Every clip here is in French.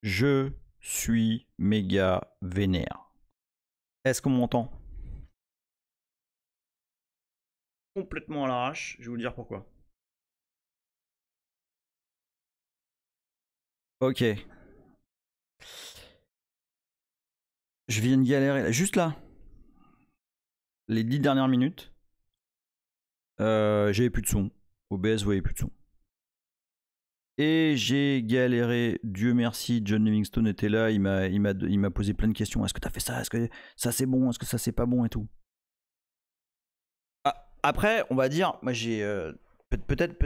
Je suis méga vénère. Est-ce qu'on m'entend? Complètement à l'arrache, je vais vous dire pourquoi. Ok. Je viens de galérer, juste là. Les 10 dernières minutes, j'avais plus de son. OBS voyait plus de son. Et j'ai galéré, Dieu merci, John Livingstone était là, il m'a posé plein de questions. Est-ce que t'as fait ça? Est-ce que ça c'est bon? Est-ce que ça c'est pas bon et tout? Ah, après, on va dire, moi j'ai peut-être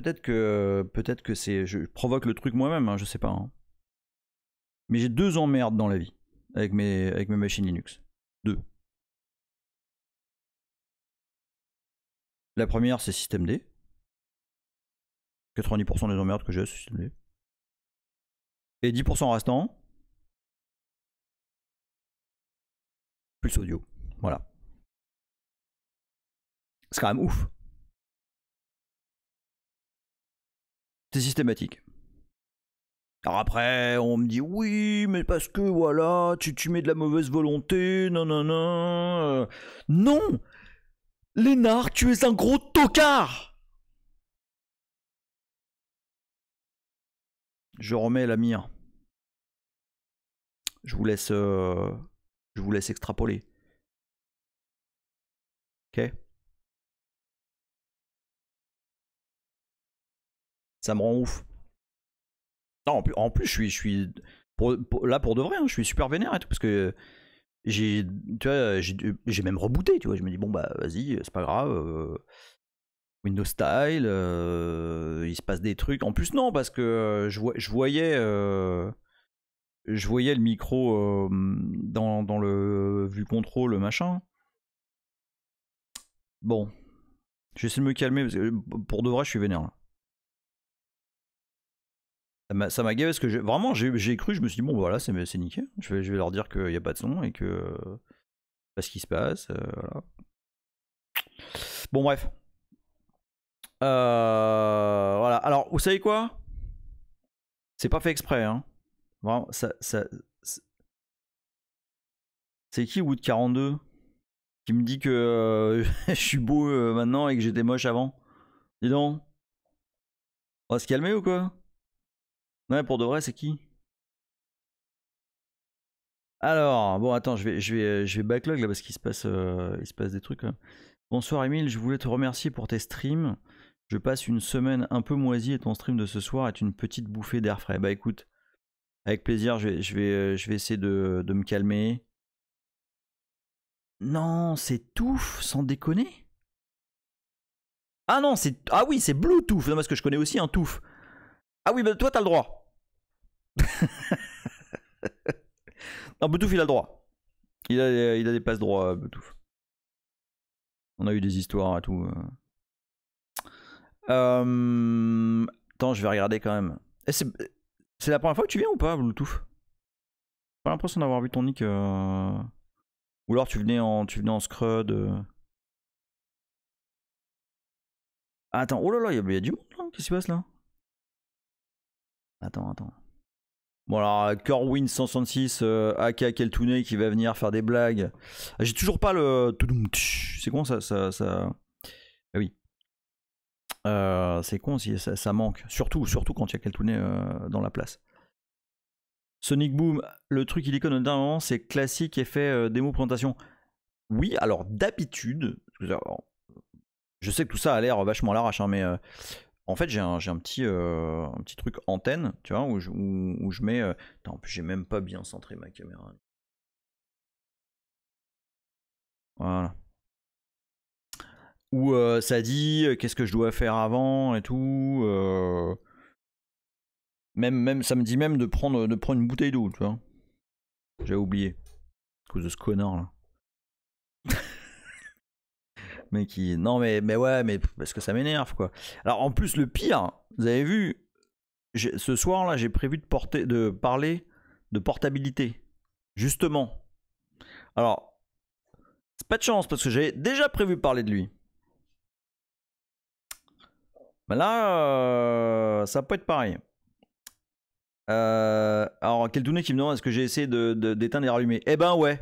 que c'est, je provoque le truc moi-même, hein, je sais pas. Hein. Mais j'ai 2 emmerdes dans la vie avec mes machines Linux. 2. La première c'est systemd. 90% des emmerdes que j'ai c'est systemd. Et 10% restant, plus audio. Voilà. C'est quand même ouf. C'est systématique. Alors après, on me dit oui, mais parce que voilà, tu mets de la mauvaise volonté, non, non, non. Non, Lénard, tu es un gros tocard. Je remets la mire. Je vous laisse extrapoler. Ok. Ça me rend ouf. Non, en plus je suis là pour de vrai, hein, je suis super vénère et tout parce que j'ai même rebooté, tu vois. Je me dis bon bah vas-y, c'est pas grave. Windows Style, il se passe des trucs. En plus non parce que je voyais le micro dans le vue contrôle machin. Bon, j'essaie de me calmer parce que pour de vrai je suis vénère là. Ça m'a gavé parce que vraiment j'ai cru, je me suis dit bon voilà c'est nickel, je vais leur dire qu'il n'y a pas de son et que pas ce qui se passe. Voilà. Bon bref. Voilà. Alors vous savez quoi? C'est pas fait exprès hein. Vraiment, c'est qui Wood 42 qui me dit que je suis beau maintenant et que j'étais moche avant? Dis donc. On va se calmer ou quoi? Ouais pour de vrai c'est qui? Alors, bon, attends, je vais backlog là parce qu'il il se passe des trucs. Là. Bonsoir Emile, je voulais te remercier pour tes streams. Je passe une semaine un peu moisie et ton stream de ce soir est une petite bouffée d'air frais. Bah écoute, avec plaisir, je vais essayer de me calmer. Non, c'est Touffe, sans déconner. Ah non, ah oui, c'est Bluetooth. Non, parce que je connais aussi un Touffe. Ah oui, bah toi t'as le droit. Non, Bluetooth il a le droit. Il a des passes droits, Bluetooth. On a eu des histoires et tout. Attends, je vais regarder quand même. C'est la première fois que tu viens ou pas, Bluetooth? J'ai pas l'impression d'avoir vu ton nick. Ou alors tu venais en scrud. Attends, oh là là, il y a du monde là. Qu'est-ce qui se passe là? Attends. Bon alors, Corwin 166, aka Keltoune qui va venir faire des blagues. Ah, j'ai toujours pas le. C'est con ça. Ah oui. C'est con si ça manque. Surtout quand il y a Keltoune dans la place. Sonic Boom, le truc il icône d'un c'est classique effet démo présentation. Oui, alors d'habitude, je sais que tout ça a l'air vachement à l'arrache, hein, mais en fait j'ai un petit truc antenne, tu vois, où je mets. Attends, en plus j'ai même pas bien centré ma caméra. Voilà. Où ça dit qu'est-ce que je dois faire avant et tout. Même ça me dit même de prendre une bouteille d'eau, tu vois. J'avais oublié. À cause de ce connard là. Mais qui. Non mais ouais, mais parce que ça m'énerve quoi. Alors en plus le pire, vous avez vu, ce soir là j'ai prévu de parler de portabilité. Justement. Alors, c'est pas de chance parce que j'avais déjà prévu de parler de lui. Mais là, ça peut être pareil. Alors, Keltounet qui me demande est-ce que j'ai essayé d'éteindre et rallumer. Eh ben ouais.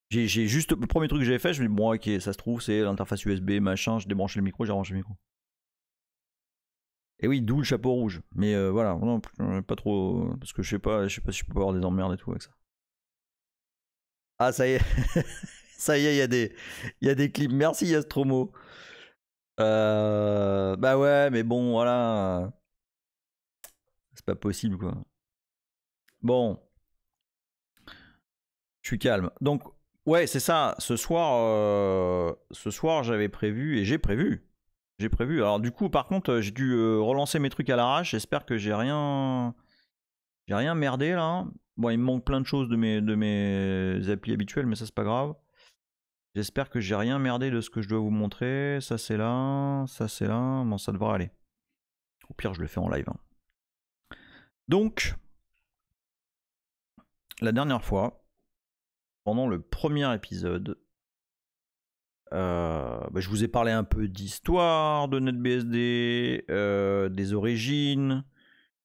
J'ai juste le premier truc que j'avais fait, je me dis bon ok, ça se trouve c'est l'interface USB machin, je débranché le micro, j'ai branché le micro. Et oui, d'où le chapeau rouge. Mais voilà, non, pas trop, parce que je sais pas si je peux avoir des emmerdes et tout avec ça. Ah ça y est, ça y est, il y a des clips. Merci Yastromo. Bah ouais, mais bon voilà, c'est pas possible quoi. Bon, je suis calme. Donc ouais, c'est ça. Ce soir j'avais prévu et j'ai prévu. J'ai prévu. Alors du coup, par contre, j'ai dû relancer mes trucs à l'arrache. J'espère que j'ai rien merdé là. Bon, il me manque plein de choses de mes applis habituelles, mais ça c'est pas grave. J'espère que j'ai rien merdé de ce que je dois vous montrer. Ça c'est là, ça c'est là. Bon, ça devrait aller. Au pire, je le fais en live. Hein. Donc, la dernière fois, pendant le premier épisode, je vous ai parlé un peu d'histoire de NetBSD, des origines.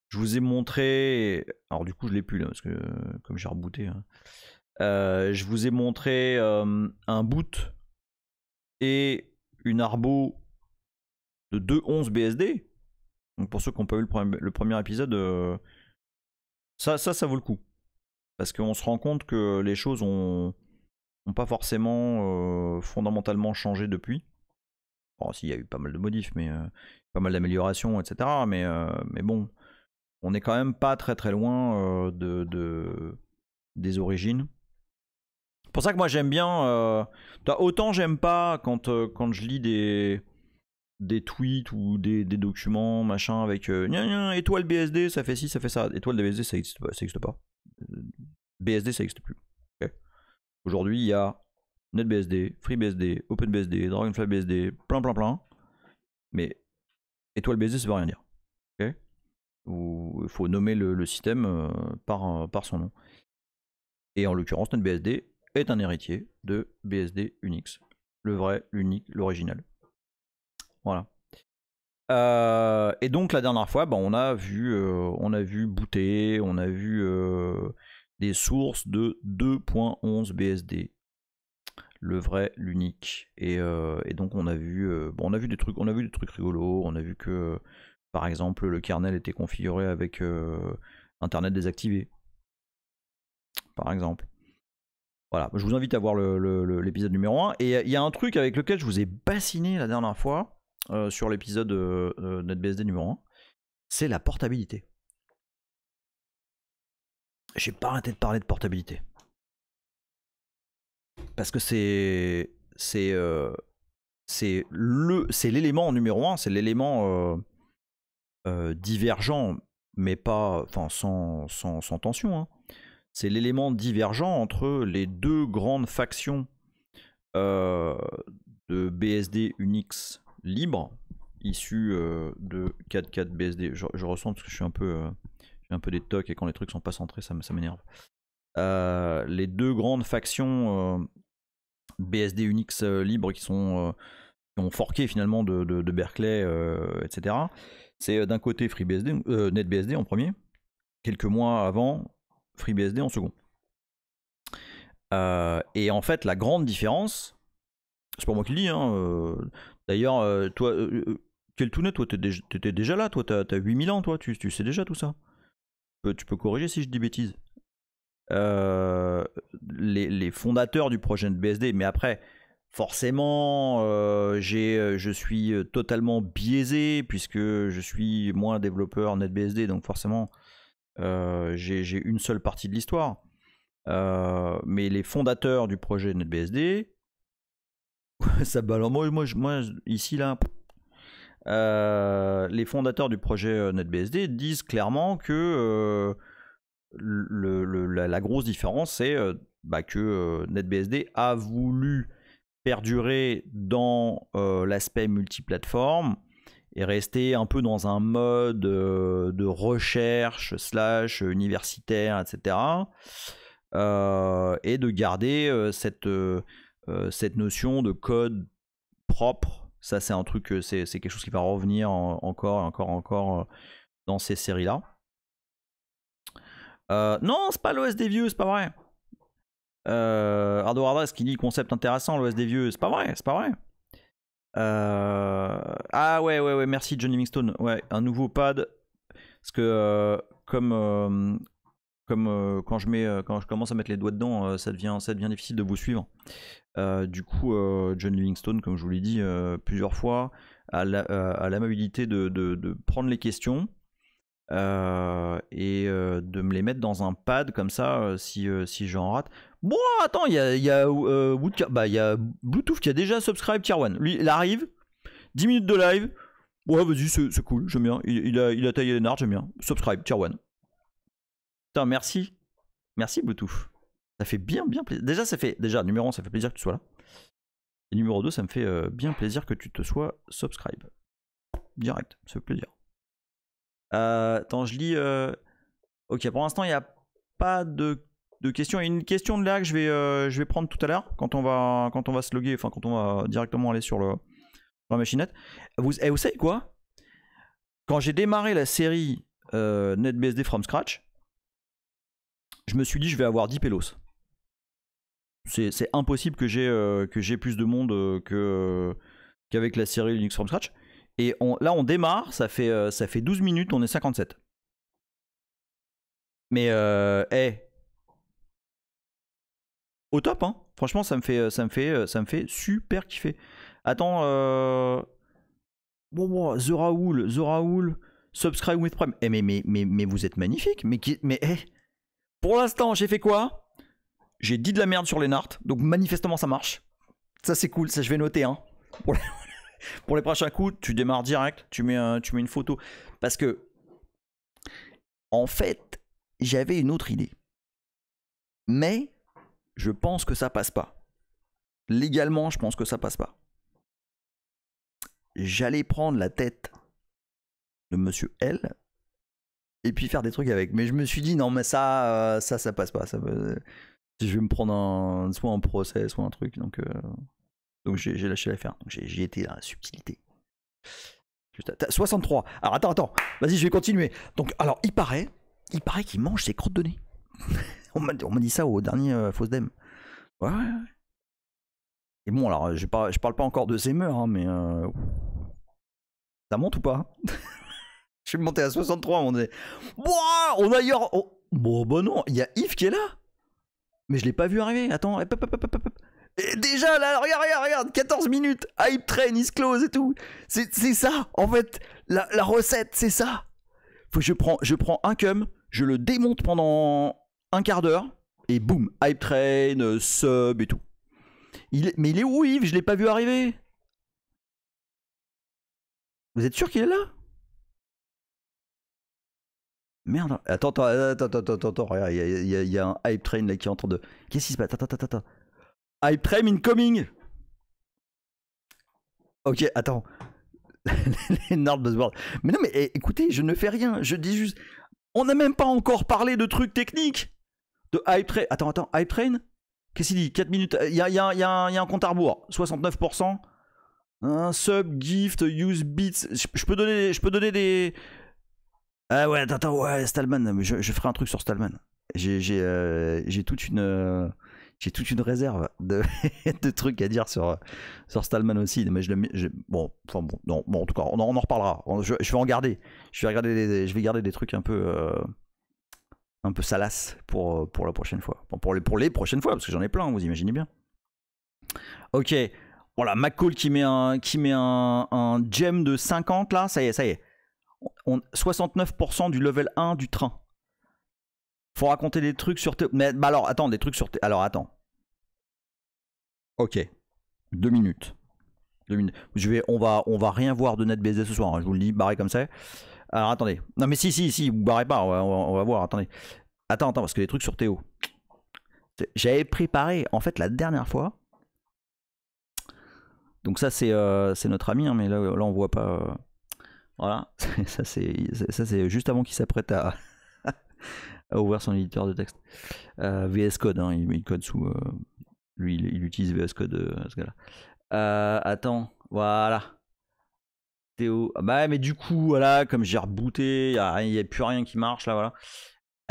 Je vous ai montré, alors du coup je l'ai plus là parce que comme j'ai rebooté, hein. Je vous ai montré un boot et une arbo de 2.11 BSD. Donc pour ceux qui n'ont pas vu le premier épisode, ça vaut le coup. Parce qu'on se rend compte que les choses ont pas forcément fondamentalement changé depuis. Bon, si, il y a eu pas mal de modifs, mais pas mal d'améliorations, etc. Mais bon, on est quand même pas très très loin des origines. C'est pour ça que moi j'aime bien. Autant j'aime pas quand je lis des tweets ou des documents, machin, avec étoile BSD, ça fait ci, ça fait ça. Étoile de BSD, ça existe pas. BSD, ça existe plus. Okay. Aujourd'hui, il y a NetBSD, FreeBSD, OpenBSD, Dragonfly BSD, plein. Mais étoile BSD, ça veut rien dire. Okay. Il faut nommer le système par son nom. Et en l'occurrence, NetBSD est un héritier de BSD Unix. Le vrai, l'unique, l'original. Voilà. Et donc la dernière fois, on a vu booter, on a vu des sources de 2.11 BSD. Le vrai, l'unique. Et donc on a vu des trucs rigolos. On a vu que par exemple le kernel était configuré avec Internet désactivé. Par exemple. Voilà, je vous invite à voir l'épisode numéro 1. Et il y a un truc avec lequel je vous ai bassiné la dernière fois sur l'épisode NetBSD numéro 1, c'est la portabilité. J'ai pas arrêté de parler de portabilité. Parce que c'est l'élément numéro 1, c'est l'élément divergent, mais pas, enfin sans tension. Hein. C'est l'élément divergent entre les deux grandes factions de BSD Unix libre issues de 4.4 BSD. Je ressens parce que je suis un peu, j'ai un peu des tocs et quand les trucs sont pas centrés, ça m'énerve. Les deux grandes factions BSD Unix libre qui ont forqué finalement de Berkeley, etc. C'est d'un côté FreeBSD, NetBSD en premier, quelques mois avant FreeBSD en second. Et en fait, la grande différence, c'est pas moi qui le dis, hein, d'ailleurs, toi, Keltounet, toi, t'étais déjà là, toi, t'as 8000 ans, toi, tu sais déjà tout ça. Tu peux corriger si je dis bêtises. Les fondateurs du projet NetBSD, mais après, forcément, je suis totalement biaisé puisque je suis moins développeur NetBSD, donc forcément, j'ai une seule partie de l'histoire. Mais les fondateurs du projet NetBSD, ça balance. Moi, ici là, les fondateurs du projet NetBSD disent clairement que la grosse différence, c'est que NetBSD a voulu perdurer dans l'aspect multiplateforme et rester un peu dans un mode de recherche / universitaire, etc. Et de garder cette notion de code propre. Ça, c'est un truc, c'est quelque chose qui va revenir encore dans ces séries-là. Non, c'est pas l'OS des vieux, c'est pas vrai. Ardo Hardress qui dit concept intéressant, l'OS des vieux, c'est pas vrai, c'est pas vrai. Ah ouais, merci Johnny Livingstone. Ouais, un nouveau pad. Parce que comme quand je commence à mettre les doigts dedans, ça devient difficile de vous suivre. Du coup, John Livingstone, comme je vous l'ai dit plusieurs fois, a l'amabilité de prendre les questions et de me les mettre dans un pad comme ça si j'en rate. Bon, attends, il y a Bluetooth qui a déjà subscribe tier 1. Lui, il arrive, 10 minutes de live. Ouais, vas-y, c'est cool, j'aime bien. Il a taillé les nards, j'aime bien. Subscribe tier 1. Putain, merci. Merci Bluetooth. Ça fait bien plaisir. Déjà, numéro 1, ça fait plaisir que tu sois là. Et numéro 2, ça me fait bien plaisir que tu te sois subscribe. Direct, ça fait plaisir. Attends, je lis. Ok, pour l'instant, il n'y a pas de questions. Il y a une question de là que je vais prendre tout à l'heure quand on va se loguer, enfin quand on va directement aller sur la machinette. Vous savez quoi? Quand j'ai démarré la série NetBSD from scratch, je me suis dit je vais avoir 10 pélos. C'est impossible que j'ai plus de monde qu'avec la série Linux from scratch. Et là on démarre, ça fait 12 minutes, on est 57. Mais au top, hein. Franchement, ça me fait super kiffer. Attends, bon, The Raoul, subscribe with Prime. Mais vous êtes magnifique. Mais pour l'instant, j'ai fait quoi? J'ai dit de la merde sur les nards, donc manifestement ça marche. Ça c'est cool, ça je vais noter. Hein. Pour les prochains coups, tu démarres direct, tu mets une photo. Parce que, en fait, j'avais une autre idée. Mais, je pense que ça passe pas. Légalement, je pense que ça passe pas. J'allais prendre la tête de Monsieur L et puis faire des trucs avec. Mais je me suis dit, non mais ça passe pas. Je vais me prendre soit un procès, soit un truc. Donc j'ai lâché l'affaire. Donc j'ai été dans la subtilité. 63. Alors attends. Vas-y, je vais continuer. Donc alors il paraît qu'il mange ses crottes de nez. on m'a dit ça au dernier FOSDEM. Ouais. Et bon alors je parle pas encore de ses mœurs, hein, mais ça monte ou pas? Je vais monter à 63. On est. On a ailleurs. Oh. Bon bah non, il y a Yves qui est là. Mais je l'ai pas vu arriver. Attends. Et déjà là, regarde, 14 minutes. Hype train is close et tout. C'est ça, en fait. La recette, c'est ça. Faut que je prends un cum, je le démonte pendant un quart d'heure et boum, hype train, sub et tout. Mais il est où Yves? Je l'ai pas vu arriver. Vous êtes sûr qu'il est là? Merde. Attends, regarde, il y a un hype train là qui est en train de. Qu'est-ce qui se passe? Attends. Hype train incoming. Ok, attends. Les nards buzzwords. Mais non, mais écoutez, je ne fais rien. Je dis juste. On n'a même pas encore parlé de trucs techniques. De hype train. Attends, hype train. Qu'est-ce qu'il dit? 4 minutes. Il y a un compte à rebours. 69%. Un sub, gift, use bits. Je peux donner des. Ah ouais, attends, ouais, Stallman. Je ferai un truc sur Stallman. J'ai toute une réserve de, de trucs à dire sur Stallman aussi. Mais bon, en tout cas, on en reparlera. Je vais en garder. Je vais garder des trucs un peu salaces pour la prochaine fois. Pour les prochaines fois, parce que j'en ai plein, vous imaginez bien. Ok. Voilà, McCall qui met un gem de 50 là. Ça y est. 69% du level 1 du train. Faut raconter des trucs sur mais bah alors attends, des trucs sur alors attends. Ok. 2 minutes. On va rien voir de NetBSD ce soir, hein, je vous le dis, barré comme ça. Alors attendez. Non mais si, vous barrez pas, on va voir, attendez. Attends, parce que les trucs sur Théo. J'avais préparé, en fait, la dernière fois. Donc ça c'est notre ami, hein, mais là on voit pas. Voilà, ça c'est juste avant qu'il s'apprête à ouvrir son éditeur de texte. VS Code, hein, il code sous. Lui, il utilise VS Code, ce gars-là. Attends, voilà. Théo. Bah, mais du coup, voilà, comme j'ai rebooté, il n'y a plus rien qui marche là, voilà.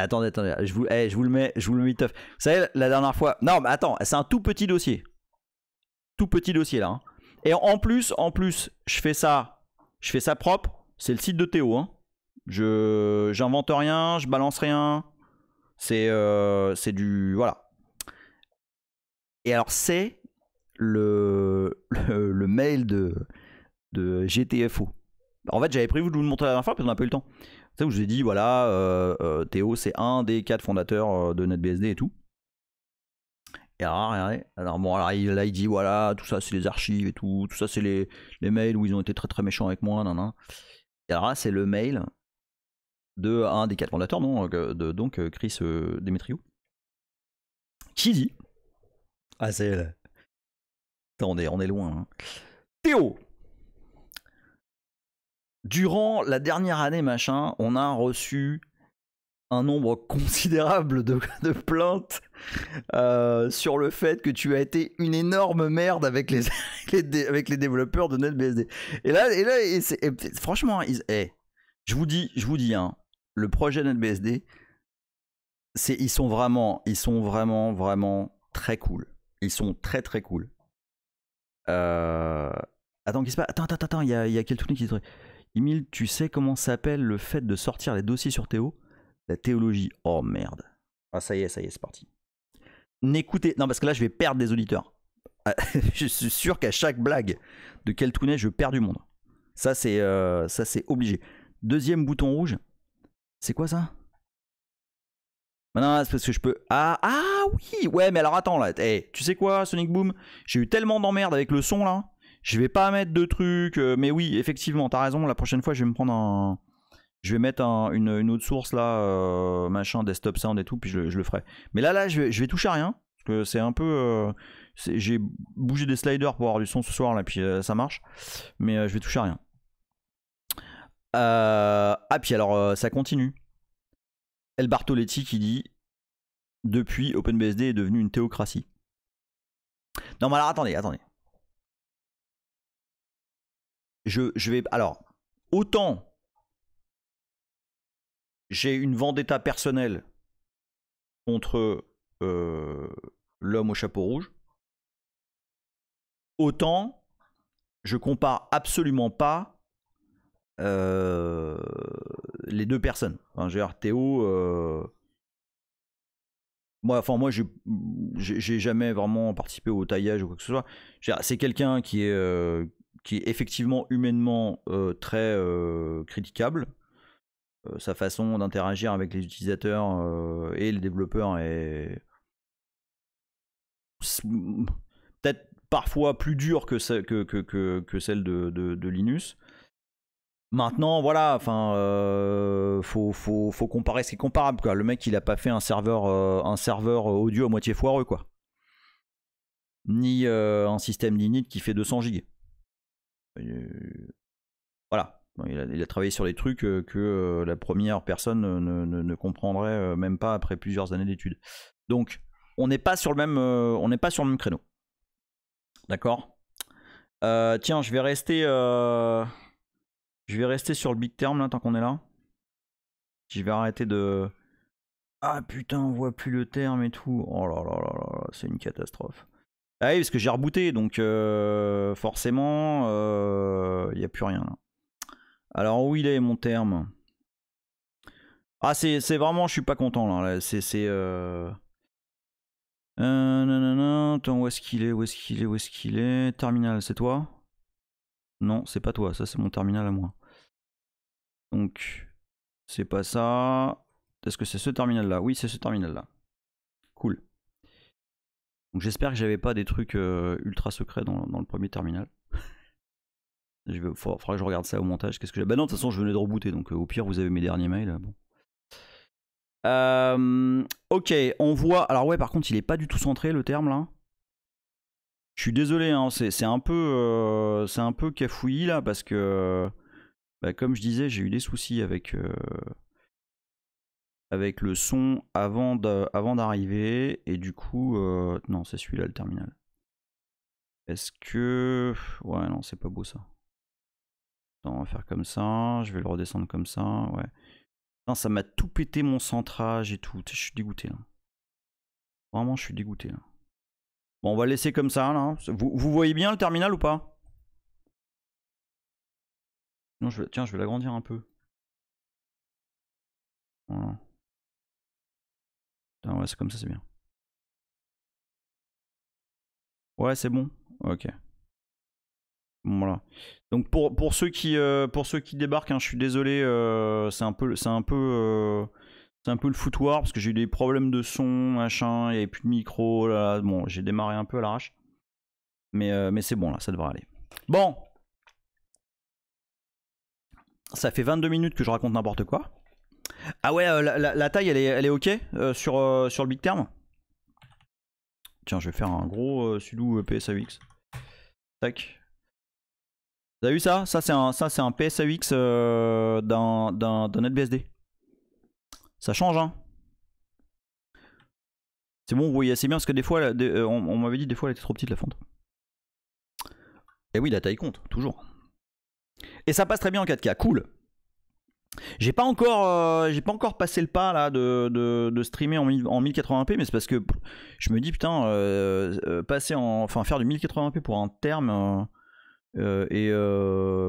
Attendez, je vous le mets vite. Vous savez, la dernière fois. Non, mais attends, c'est un tout petit dossier. Tout petit dossier là. Hein. Et en plus, je fais ça propre. C'est le site de Théo. Hein. J'invente rien, je balance rien. C'est du. Voilà. Et alors, c'est le mail de GTFO. En fait, j'avais prévu de vous le montrer la dernière fois parce qu'on n'a pas eu le temps. C'est où je vous ai dit, voilà, Théo, c'est un des 4 fondateurs de NetBSD et tout. Et alors, regardez. Alors, bon, là, il dit, voilà, tout ça, c'est les archives et tout. Tout ça, c'est les mails où ils ont été très très méchants avec moi. Nan. Et alors là, c'est le mail de un des 4 fondateurs, donc Chris Demetriou, qui dit. Ah, c'est. On est loin. Hein. Théo, durant la dernière année, machin, on a reçu un nombre considérable de plaintes sur le fait que tu as été une énorme merde avec les, avec les développeurs de NetBSD. Et là franchement, je vous dis, hein, le projet NetBSD, ils sont vraiment très cool. Ils sont très très cool. Attends, qu'est-ce qui se passe ? Attends, il y a quel truc qui se... Emile, tu sais comment s'appelle le fait de sortir les dossiers sur Théo ? La théologie. Oh merde. Ah ça y est, c'est parti. N'écoutez... Non, parce que là, je vais perdre des auditeurs. Je suis sûr qu'à chaque blague de Keltounet, je perds du monde. Ça, c'est obligé. Deuxième bouton rouge. C'est quoi ça ? Non, c'est parce que je peux... Ah oui. Ouais, mais alors attends, là. Hey, tu sais quoi, Sonic Boom ? J'ai eu tellement d'emmerdes avec le son, là. Je vais pas mettre de trucs, mais oui, effectivement, t'as raison. La prochaine fois, je vais me prendre un. Je vais mettre une autre source là, machin, desktop sound et tout, puis je le ferai. Mais là, je vais toucher à rien, parce que c'est un peu. J'ai bougé des sliders pour avoir du son ce soir, là, puis ça marche. Mais je vais toucher à rien. Ah, puis alors, ça continue. El Bartoletti qui dit depuis, OpenBSD est devenu une théocratie. Non, mais alors attendez. Je vais. Alors, autant j'ai une vendetta personnelle contre l'homme au chapeau rouge, autant je compare absolument pas les deux personnes. Enfin, j'ai Théo. Moi, j'ai jamais vraiment participé au taillage ou quoi que ce soit. C'est quelqu'un qui est effectivement humainement très critiquable. Sa façon d'interagir avec les utilisateurs et les développeurs est peut-être parfois plus dure que celle de Linus. Maintenant, voilà, enfin, faut comparer ce qui est comparable, quoi. Le mec, il a pas fait un serveur audio à moitié foireux, quoi. Ni un système d'init qui fait 200 gigs. Voilà. Il a travaillé sur les trucs que la première personne ne comprendrait même pas après plusieurs années d'études. Donc, on n'est pas sur le même créneau. D'accord. Tiens, je vais rester sur le big term là tant qu'on est là. Je vais arrêter de... Ah putain, on voit plus le terme et tout. Oh là là là là, c'est une catastrophe. Ah oui, parce que j'ai rebooté, donc forcément, il n'y a plus rien là. Alors où il est mon terme? Ah c'est vraiment, je suis pas content là. C'est attends, où est-ce qu'il est? Terminal, c'est toi? Non, c'est pas toi, ça c'est mon terminal à moi. Donc, c'est pas ça. Est-ce que c'est ce terminal là? Oui, c'est ce terminal là. Cool. Donc j'espère que j'avais pas des trucs ultra secrets dans le premier terminal. Faudra que je regarde ça au montage. Qu'est-ce que j'ai... Bah non, de toute façon, je venais de rebooter, donc au pire, vous avez mes derniers mails. Bon. Ok, on voit. Alors, ouais, par contre, il est pas du tout centré le terme là. Je suis désolé, hein, c'est un peu cafouillis là, parce que, bah, comme je disais, j'ai eu des soucis avec le son avant d'arriver, et du coup, non, c'est celui-là le terminal. Est-ce que... Ouais, non, c'est pas beau ça. Attends, on va faire comme ça, je vais le redescendre comme ça, ouais. Putain, ça m'a tout pété mon centrage et tout. Je suis dégoûté là. Vraiment, je suis dégoûté là. Bon, on va laisser comme ça là. Vous voyez bien le terminal ou pas? Non, tiens, je vais l'agrandir un peu. Voilà. Putain, ouais, c'est comme ça, c'est bien. Ouais, c'est bon. Ok. Bon, voilà. Donc pour ceux qui débarquent, hein, je suis désolé, c'est un peu le foutoir parce que j'ai eu des problèmes de son, machin, il n'y avait plus de micro, là. Bon, j'ai démarré un peu à l'arrache. Mais c'est bon là, ça devrait aller. Bon. Ça fait 22 minutes que je raconte n'importe quoi. Ah ouais, la taille, elle est ok sur le big term. Tiens, je vais faire un gros sudo PSAUX. Tac. Vous avez vu ça? Ça, c'est un PSAUX d'un NetBSD. Ça change, hein. C'est bon, vous voyez assez bien parce que des fois, on m'avait dit des fois elle était trop petite la fonte. Et oui, la taille compte, toujours. Et ça passe très bien en 4K, cool. J'ai pas encore passé le pas là de streamer en 1080p, mais c'est parce que je me dis putain, faire du 1080p pour un terme et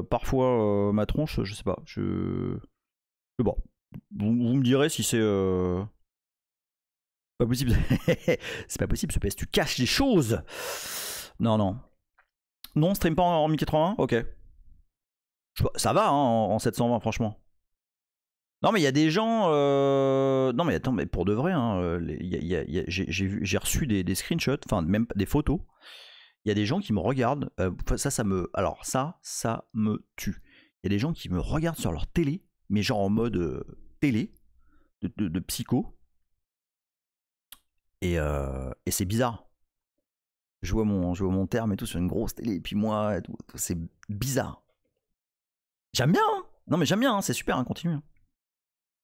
parfois ma tronche, je sais pas. Bon, vous me direz si c'est pas possible. C'est pas possible, ce PS, tu caches les choses. Non, stream pas en 1080, ok. Ça va hein, en 720 franchement. Non mais il y a des gens, non mais attends, mais pour de vrai, hein, j'ai reçu des screenshots, enfin même des photos. Il y a des gens qui me regardent, alors ça me tue. Il y a des gens qui me regardent sur leur télé, mais genre en mode télé de psycho, et c'est bizarre. Je vois mon terme et tout sur une grosse télé, et puis moi, et tout, c'est bizarre. J'aime bien, hein. Non mais j'aime bien, hein, c'est super, hein, continue. Hein.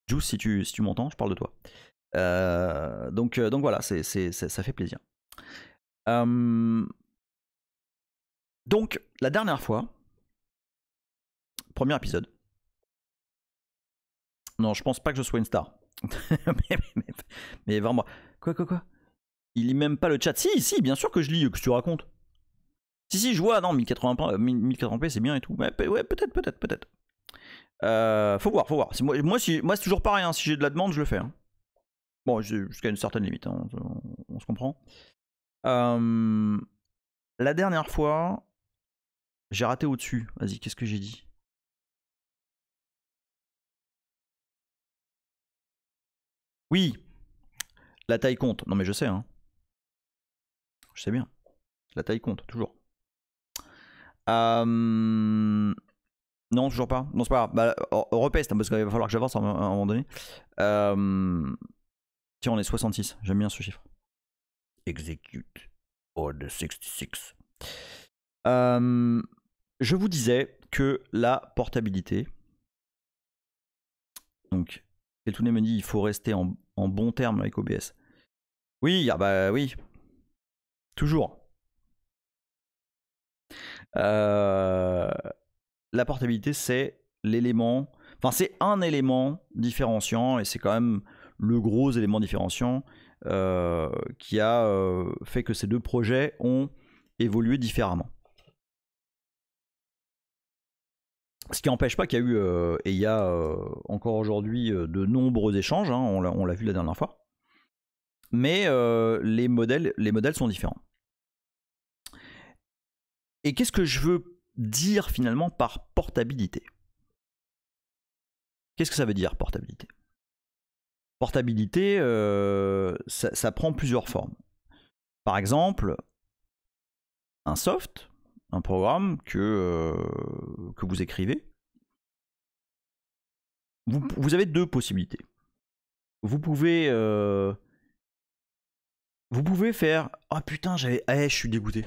Juice, si tu m'entends, je parle de toi. Donc voilà, ça fait plaisir. Donc, la dernière fois, premier épisode. Non, je pense pas que je sois une star. mais vraiment. Quoi? Il lit même pas le chat. Si, bien sûr que je lis, que tu racontes. Si, je vois, non, 1080p c'est bien et tout. Ouais, peut-être. Faut voir. Moi, c'est toujours pareil, hein. Si j'ai de la demande, je le fais. Hein. Bon, jusqu'à une certaine limite, hein, on se comprend. La dernière fois, j'ai raté au-dessus. Vas-y, qu'est-ce que j'ai dit? Oui, la taille compte. Non mais je sais, hein. Je sais bien. La taille compte, toujours. Non, toujours pas. Non, c'est pas grave. Bah, repeste, hein, parce qu'il va falloir que j'avance à un moment donné. Tiens, on est 66. J'aime bien ce chiffre. Execute Order 66. Je vous disais que la portabilité. Donc, Eltouné me dit il faut rester en bon terme avec OBS. Oui, ah bah oui. Toujours. La portabilité, c'est l'élément. Enfin, c'est un élément différenciant et c'est quand même le gros élément différenciant qui a fait que ces deux projets ont évolué différemment. Ce qui n'empêche pas qu'il y a eu, et il y a encore aujourd'hui, de nombreux échanges, hein, on l'a vu la dernière fois, mais les modèles sont différents. Et qu'est-ce que je veux dire finalement par portabilité? Qu'est-ce que ça veut dire portabilité? Portabilité, ça prend plusieurs formes. Par exemple, un soft, un programme que vous écrivez, vous avez deux possibilités. Vous pouvez faire ah putain je suis dégoûté.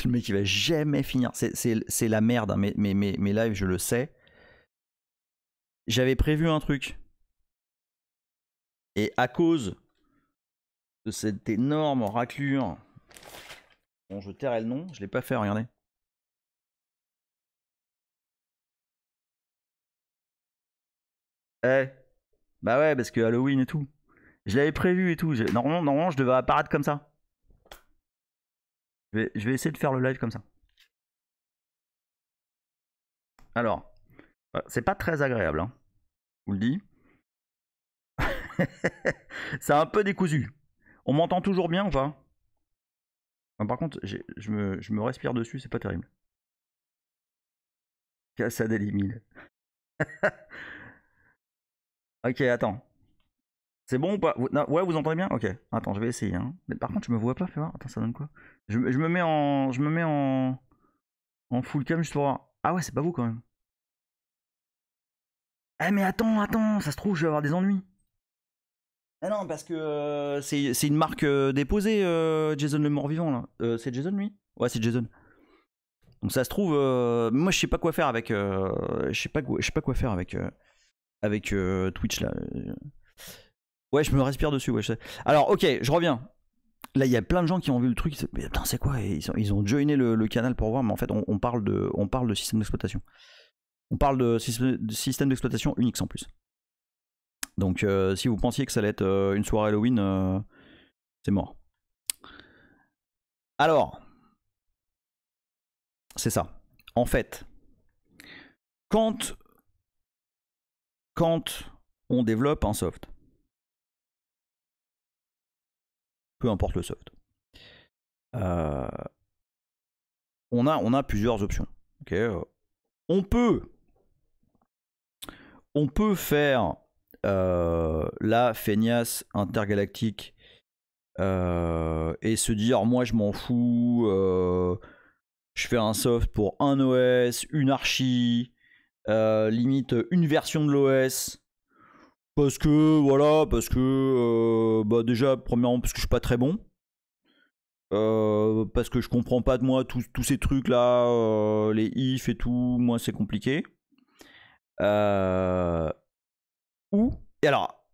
Le mec il va jamais finir. C'est la merde, hein. Mes lives je le sais. J'avais prévu un truc. Et à cause de cette énorme raclure, bon je tairai le nom, je l'ai pas fait, regardez. Eh, bah ouais, parce que Halloween et tout. Je l'avais prévu et tout. Normalement, je devais apparaître comme ça. Je vais essayer de faire le live comme ça. Alors, c'est pas très agréable, hein. Je vous le dis. C'est un peu décousu. On m'entend toujours bien ou pas? Par contre, je me respire dessus, c'est pas terrible. Cassade des 1000. Ok, attends. C'est bon ou pas? Non, ouais, vous entendez bien? Ok. Attends, je vais essayer. Hein. Mais par contre, je me vois pas. Fais voir. Attends, ça donne quoi? Je me mets en full cam juste pour voir. Ah ouais, c'est pas vous quand même. Eh mais attends, ça se trouve, je vais avoir des ennuis. Ah non, parce que c'est une marque déposée, Jason le mort-vivant là. C'est Jason lui? Ouais, c'est Jason. Donc ça se trouve, moi je sais pas quoi faire avec, je sais pas quoi faire avec Twitch là. Ouais, je me respire dessus. Ouais, je sais. Alors ok, je reviens. Là, il y a plein de gens qui ont vu le truc. Mais putain, c'est quoi? Ils ont joiné le canal pour voir, mais en fait, on parle de système d'exploitation. On parle de système d'exploitation Unix en plus. Donc, si vous pensiez que ça allait être une soirée Halloween, c'est mort. Alors, c'est ça. En fait, quand on développe un soft, peu importe le soft, on a plusieurs options. Okay, on peut faire la feignasse intergalactique et se dire moi je m'en fous, je fais un soft pour un OS, une archi, limite une version de l'OS, parce que bah déjà premièrement parce que je suis pas très bon, parce que je comprends pas de moi tous ces trucs là, les if et tout, moi c'est compliqué. Et alors,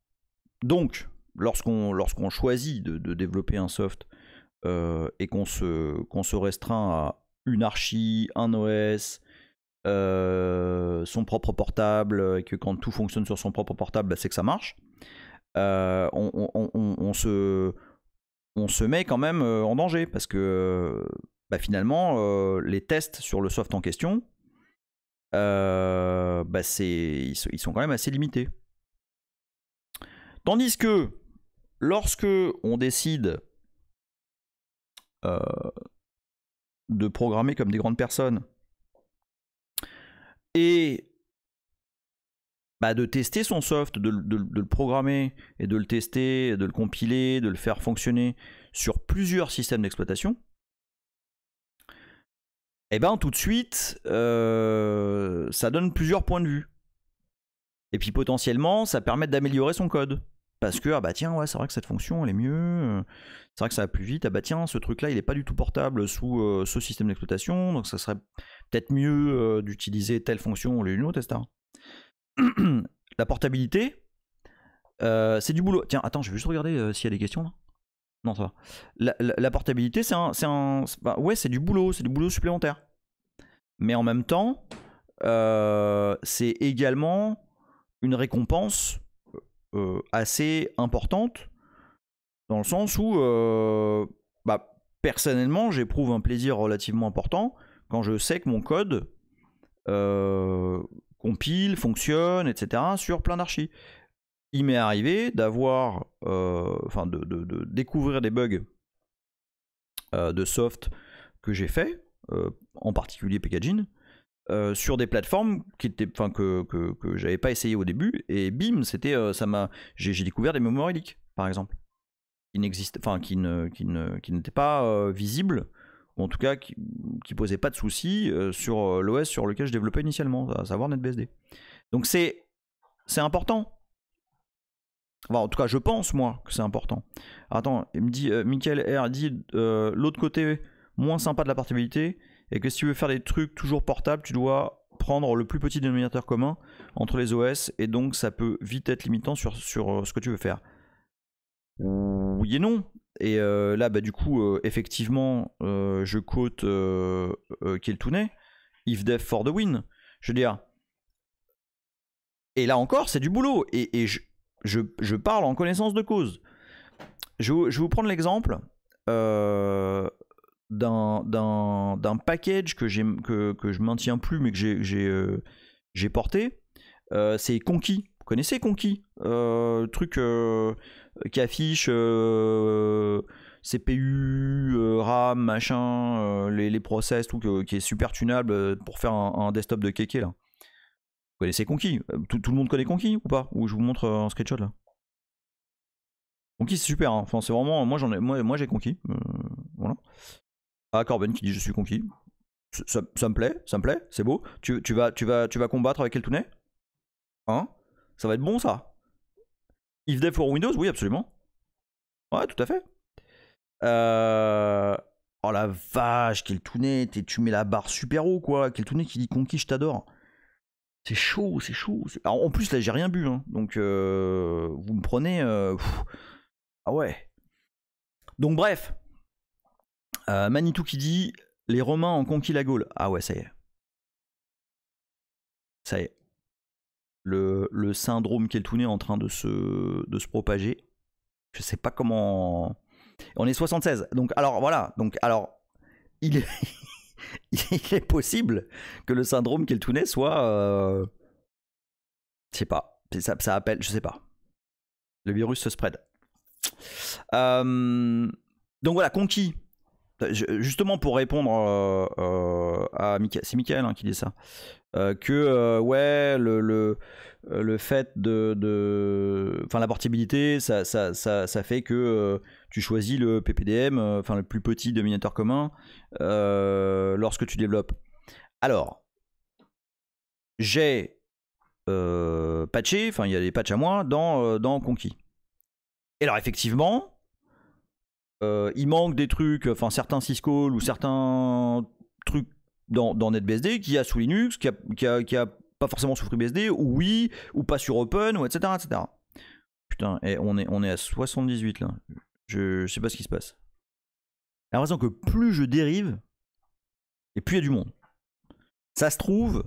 donc, lorsqu'on choisit de développer un soft et qu'on se restreint à une archi, un OS, son propre portable, et que quand tout fonctionne sur son propre portable, bah, c'est que ça marche, on se met quand même en danger parce que bah, finalement, les tests sur le soft en question, bah, ils sont quand même assez limités. Tandis que lorsque on décide de programmer comme des grandes personnes et bah, de tester son soft, de le programmer et de le tester, de le compiler, de le faire fonctionner sur plusieurs systèmes d'exploitation, et ben tout de suite, ça donne plusieurs points de vue. Et puis potentiellement, ça permet d'améliorer son code. Parce que, ah bah tiens, ouais, c'est vrai que cette fonction, elle est mieux. C'est vrai que ça va plus vite. Ah bah tiens, ce truc-là, il n'est pas du tout portable sous ce système d'exploitation. Donc ça serait peut-être mieux d'utiliser telle fonction ou une autre, etc. La portabilité, c'est du boulot. Tiens, attends, je vais juste regarder s'il y a des questions là. Non, ça va. La portabilité, ouais, c'est du boulot supplémentaire. Mais en même temps, c'est également une récompense assez importante, dans le sens où bah, personnellement j'éprouve un plaisir relativement important quand je sais que mon code compile, fonctionne, etc. sur plein d'archis. Il m'est arrivé d'avoir, de découvrir des bugs de soft que j'ai fait, en particulier Packaging, sur des plateformes qui étaient, que j'avais pas essayé au début, et bim, c'était, j'ai découvert des memory leaks, par exemple, qui n'étaient pas visibles, ou en tout cas qui posaient pas de soucis sur l'OS sur lequel je développais initialement, à savoir NetBSD. Donc c'est important. Enfin, en tout cas, je pense, moi, que c'est important. Attends, il me dit, Michael R dit, l'autre côté moins sympa de la portabilité, et que si tu veux faire des trucs toujours portables, tu dois prendre le plus petit dénominateur commun entre les OS, et donc ça peut vite être limitant sur ce que tu veux faire. Oui et non. Et là, bah, du coup, effectivement, je quote Kill Tooney, If Death for the Win. Je veux dire, Et là encore, c'est du boulot. Et je parle en connaissance de cause. Je vais vous prendre l'exemple d'un package que je maintiens plus, mais que j'ai porté. C'est Conky. Vous connaissez Conky, truc qui affiche CPU, RAM, machin, les process, tout, qui est super tunable pour faire un desktop de kéké là. Vous connaissez Conky? Tout le monde connaît Conky ou pas? Ou je vous montre un screenshot là. Conky c'est super, hein. Enfin c'est vraiment, moi j'ai Conky, voilà. Ah Corben qui dit je suis Conky. Ça me plaît, c'est beau. Tu vas combattre avec Eltounet? Hein? Ça va être bon ça. If Dev for Windows, oui absolument. Ouais tout à fait. Oh la vache, Eltounet, tu mets la barre super haut quoi. Eltounet qui dit Conky, je t'adore. C'est chaud, c'est chaud. Alors, en plus là j'ai rien bu, hein. Donc vous me prenez. Ah ouais. Donc bref. Manitou qui dit les Romains ont conquis la Gaule. Ah ouais, ça y est. Ça y est. Le syndrome Keltounet est en train de se propager. Je sais pas comment. On est 76. Donc alors voilà. Donc alors il est il est possible que le syndrome Keltounet soit je sais pas. Ça appelle, je sais pas. Le virus se spread. Donc voilà, conquis. Justement pour répondre à Michael, c'est Michael hein, qui dit ça, que ouais le fait enfin la portabilité ça fait que tu choisis le PPDM, enfin le plus petit dominateur commun lorsque tu développes. Alors j'ai patché, enfin il y a des patchs à moi dans Conquis. Et alors effectivement il manque des trucs, enfin certains syscalls ou certains trucs dans NetBSD qui a sous Linux, qui a pas forcément sous FreeBSD, ou oui, ou pas sur Open, ou etc. etc. Putain, et on est à 78 là. Je sais pas ce qui se passe. J'ai l'impression que plus je dérive, et plus il y a du monde. Ça se trouve,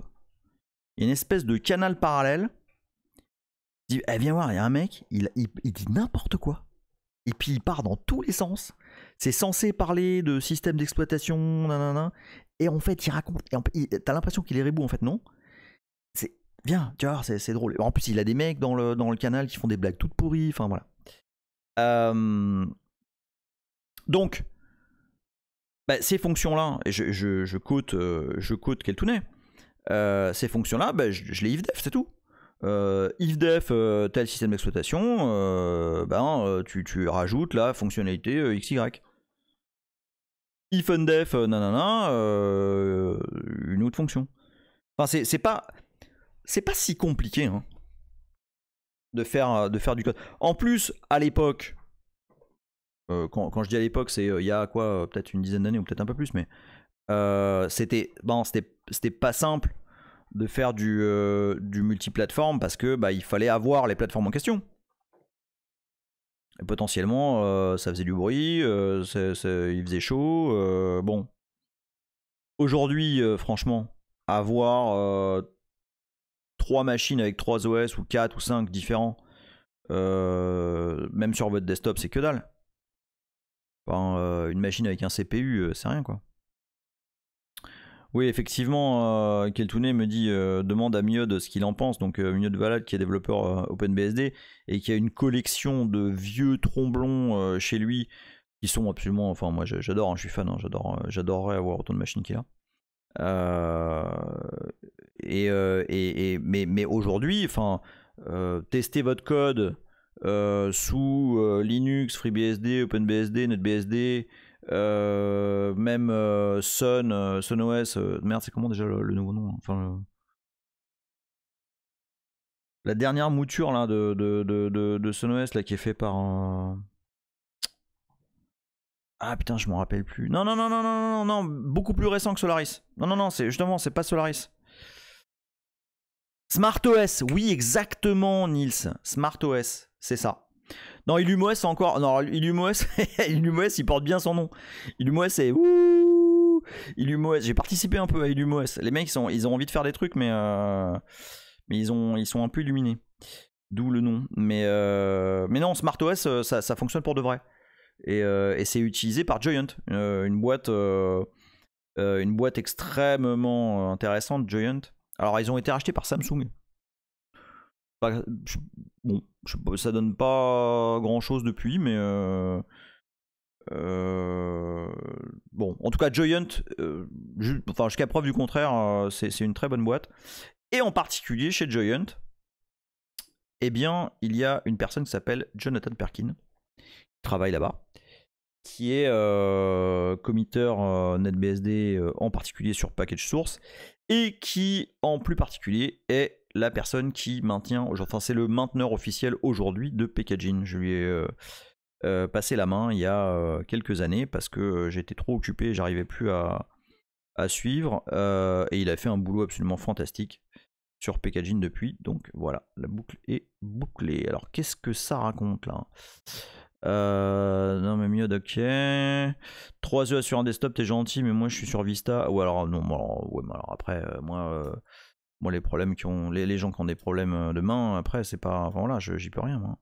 il y a une espèce de canal parallèle. Il dit, eh, viens voir, il y a un mec, il dit n'importe quoi. Et puis il part dans tous les sens. C'est censé parler de système d'exploitation, nanana. Et en fait, il raconte. T'as l'impression qu'il est rebou, en fait, non? C'est bien, tu vois, c'est drôle. En plus, il a des mecs dans le canal qui font des blagues toutes pourries. Enfin, voilà. Donc, bah, ces fonctions-là, et je quote Keltounet, ces fonctions-là, bah, je les ifdef, c'est tout. Ifdef tel système d'exploitation, tu rajoutes la fonctionnalité XY. If undef nanana, une autre fonction. Enfin, c'est pas si compliqué hein, de faire du code. En plus, à l'époque, quand je dis à l'époque, c'est il y a quoi, peut-être une dizaine d'années ou peut-être un peu plus, mais c'était pas simple de faire du multiplateforme parce que il fallait avoir les plateformes en question. Et potentiellement, ça faisait du bruit, il faisait chaud. Bon. Aujourd'hui, franchement, avoir 3 machines avec 3 OS ou 4 ou 5 différents, même sur votre desktop, c'est que dalle. Enfin, une machine avec un CPU, c'est rien quoi. Oui, effectivement, Keltounet me dit demande à Miod ce qu'il en pense. Donc Miod Valad qui est développeur OpenBSD et qui a une collection de vieux tromblons chez lui qui sont absolument. Enfin, moi j'adore, hein, je suis fan, hein, j'adorerais avoir autant de machines qu'il a. Mais aujourd'hui, enfin, tester votre code sous Linux, FreeBSD, OpenBSD, NetBSD. Même SunOS, merde, c'est comment déjà le nouveau nom, enfin, la dernière mouture là, de SunOS là, qui est fait par ah putain, je m'en rappelle plus. Non, beaucoup plus récent que Solaris. Non, c'est justement, c'est pas Solaris. SmartOS, oui, exactement, Nils. SmartOS, c'est ça. Non, IllumOS c'est encore. Non, IllumOS, IllumOS il porte bien son nom. IllumOS c'est. IllumOS, j'ai participé un peu à IllumOS. Les mecs ils ont envie de faire des trucs, mais mais ils sont un peu illuminés. D'où le nom. Mais non, SmartOS, ça fonctionne pour de vrai. Et c'est utilisé par Joyent, une boîte extrêmement intéressante, Joyent. Alors, ils ont été rachetés par Samsung. Bon, ça donne pas grand chose depuis, mais bon, en tout cas, Joyent, jusqu'à preuve du contraire, c'est une très bonne boîte. Et en particulier chez Joyent, eh bien, il y a une personne qui s'appelle Jonathan Perkin, qui travaille là-bas, qui est committeur NetBSD, en particulier sur Package Source, et qui, en plus particulier, est la personne qui maintient, enfin c'est le mainteneur officiel aujourd'hui de Packaging. Je lui ai passé la main il y a quelques années parce que j'étais trop occupé, j'arrivais plus à suivre, et il a fait un boulot absolument fantastique sur Packaging depuis, donc voilà, la boucle est bouclée. Alors qu'est-ce que ça raconte là? Non mais mieux, ok. 3 heures sur un desktop, t'es gentil, mais moi je suis sur Vista. Ou alors non, ouais, mais alors après, moi les problèmes qui ont, les gens qui ont des problèmes de main, après c'est pas, enfin voilà, j'y peux rien moi.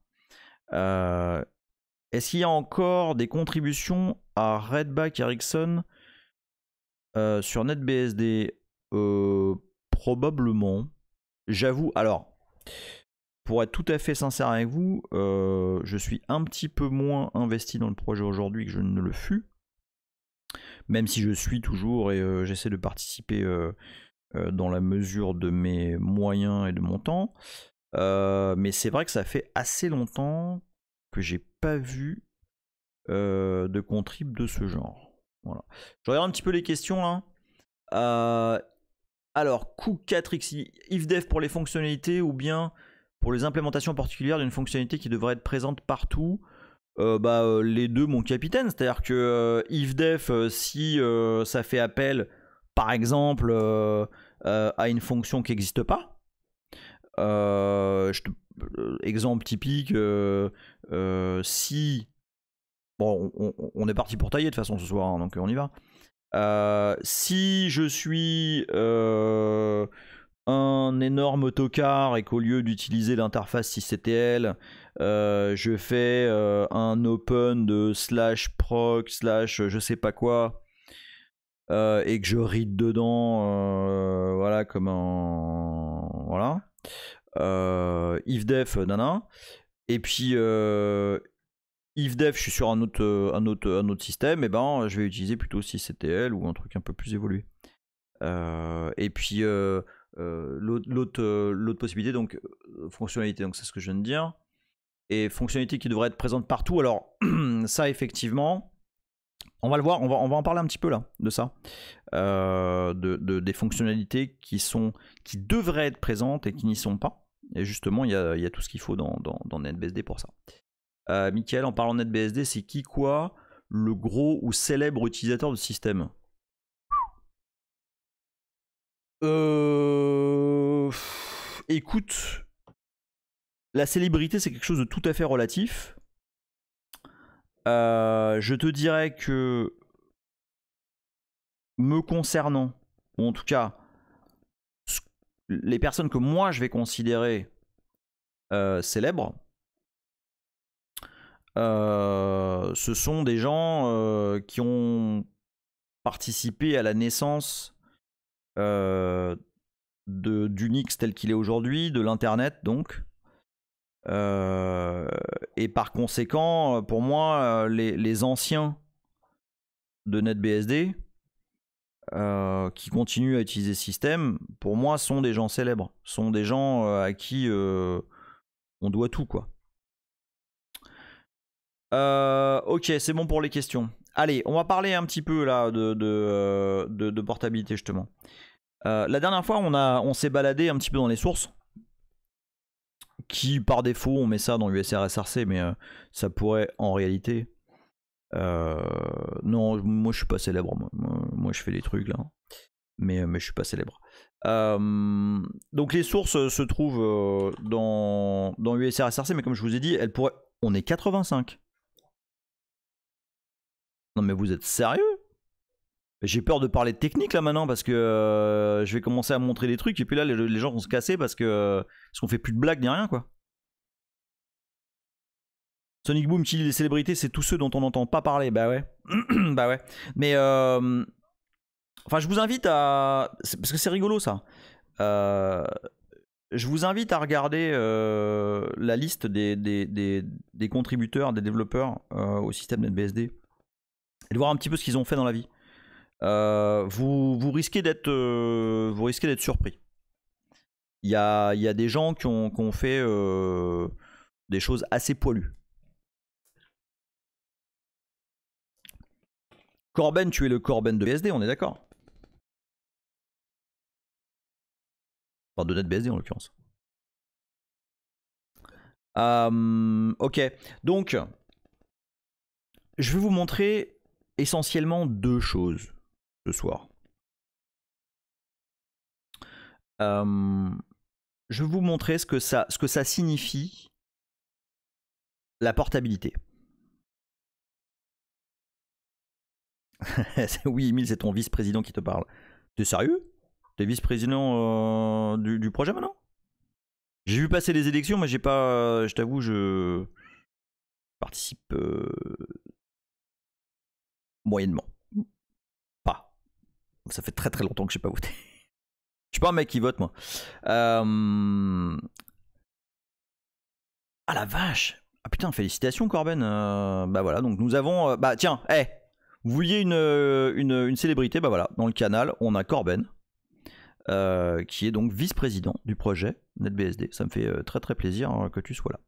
Est-ce qu'il y a encore des contributions à Redback Ericsson sur NetBSD? Probablement. J'avoue, alors, pour être tout à fait sincère avec vous, je suis un petit peu moins investi dans le projet aujourd'hui que je ne le fus. Même si je suis toujours et j'essaie de participer dans la mesure de mes moyens et de mon temps. Mais c'est vrai que ça fait assez longtemps que j'ai pas vu de contrib de ce genre. Voilà. Je regarde un petit peu les questions là. Alors, Cook 4X, ifdev pour les fonctionnalités ou bien pour les implémentations particulières d'une fonctionnalité qui devrait être présente partout? Les deux, mon capitaine. C'est-à-dire que ifdev, si ça fait appel, par exemple, à une fonction qui n'existe pas. Exemple typique, si... Bon, on est parti pour tailler de toute façon ce soir, hein, donc on y va. Si je suis un énorme tocard et qu'au lieu d'utiliser l'interface sysctl, je fais un open de /proc/ je sais pas quoi, et que je read dedans, voilà, comme un... Voilà. ifdef, nana. Et puis... ifdev, je suis sur un autre système, et ben je vais utiliser plutôt sysctl ou un truc un peu plus évolué. Et puis l'autre possibilité, donc fonctionnalité, donc c'est ce que je viens de dire, et fonctionnalité qui devrait être présente partout. Alors ça, effectivement, on va le voir, on va en parler un petit peu là de ça, des fonctionnalités qui devraient être présentes et qui n'y sont pas. Et justement, il y a tout ce qu'il faut dans NetBSD pour ça. Michael, en parlant de NetBSD, c'est qui quoi le gros ou célèbre utilisateur de système? Écoute, la célébrité c'est quelque chose de tout à fait relatif. Je te dirais que me concernant, ou en tout cas les personnes que moi je vais considérer célèbres, ce sont des gens qui ont participé à la naissance d'Unix tel qu'il est aujourd'hui, de l'internet donc, et par conséquent pour moi les anciens de NetBSD qui continuent à utiliser ce système, pour moi sont des gens célèbres, sont des gens à qui on doit tout quoi. Ok, c'est bon pour les questions. Allez, on va parler un petit peu là de portabilité justement. La dernière fois, on s'est baladé un petit peu dans les sources, qui par défaut on met ça dans USR-SRC, mais ça pourrait en réalité... non, moi je suis pas célèbre, moi je fais des trucs là, mais je suis pas célèbre. Donc les sources se trouvent dans USR-SRC, mais comme je vous ai dit, on est 85. Non mais vous êtes sérieux? J'ai peur de parler de technique là maintenant parce que je vais commencer à montrer des trucs et puis là les gens vont se casser parce qu'on fait plus de blagues ni rien quoi. Sonic Boom qui dit les célébrités c'est tous ceux dont on n'entend pas parler. Bah ouais. Bah ouais. Mais enfin je vous invite à... Parce que c'est rigolo ça. Je vous invite à regarder la liste des contributeurs, des développeurs au système NetBSD et de voir un petit peu ce qu'ils ont fait dans la vie. Vous risquez d'être surpris. Il y a des gens qui ont fait des choses assez poilues. Corben, tu es le Corben de BSD, on est d'accord? Enfin, de NetBSD en l'occurrence. Ok, donc je vais vous montrer essentiellement deux choses ce soir. Je vais vous montrer ce que ça signifie la portabilité. Oui, Emile, c'est ton vice-président qui te parle. T'es sérieux? T'es vice-président du projet maintenant? J'ai vu passer les élections, mais j'ai pas. Je t'avoue, je participe moyennement. Pas. Ça fait très très longtemps que j'ai pas voté. Je suis pas un mec qui vote, moi. Ah la vache! Ah putain, félicitations, Corben. Bah voilà, donc nous avons. Bah tiens, hey, vous vouliez une célébrité? Bah voilà, dans le canal, on a Corben. Qui est donc vice-président du projet NetBSD. Ça me fait très très plaisir que tu sois là.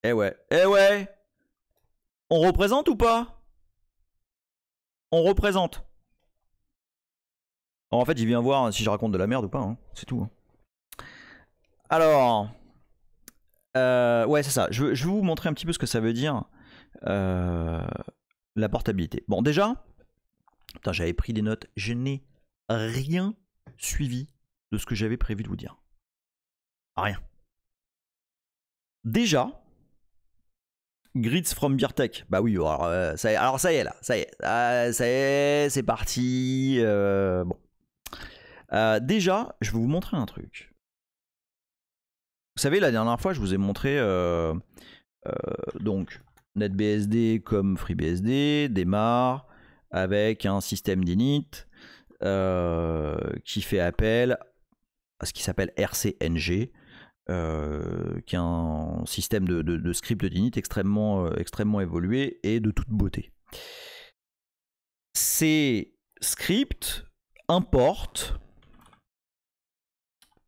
Eh ouais, eh ouais! On représente ou pas? On représente. Alors, en fait, il vient voir si je raconte de la merde ou pas, hein. C'est tout. Hein. Alors, ouais, c'est ça. Je vais vous montrer un petit peu ce que ça veut dire la portabilité. Bon, déjà, putain, j'avais pris des notes. Je n'ai rien suivi de ce que j'avais prévu de vous dire. Rien. Déjà, Grids from Beertech. Bah oui, alors ça y est là. Ça y est, c'est parti. Bon. Déjà, je vais vous montrer un truc. Vous savez, la dernière fois, je vous ai montré donc NetBSD comme FreeBSD démarre avec un système d'init qui fait appel à ce qui s'appelle RCNG, qui est un système de script d'init extrêmement évolué et de toute beauté. Ces scripts importent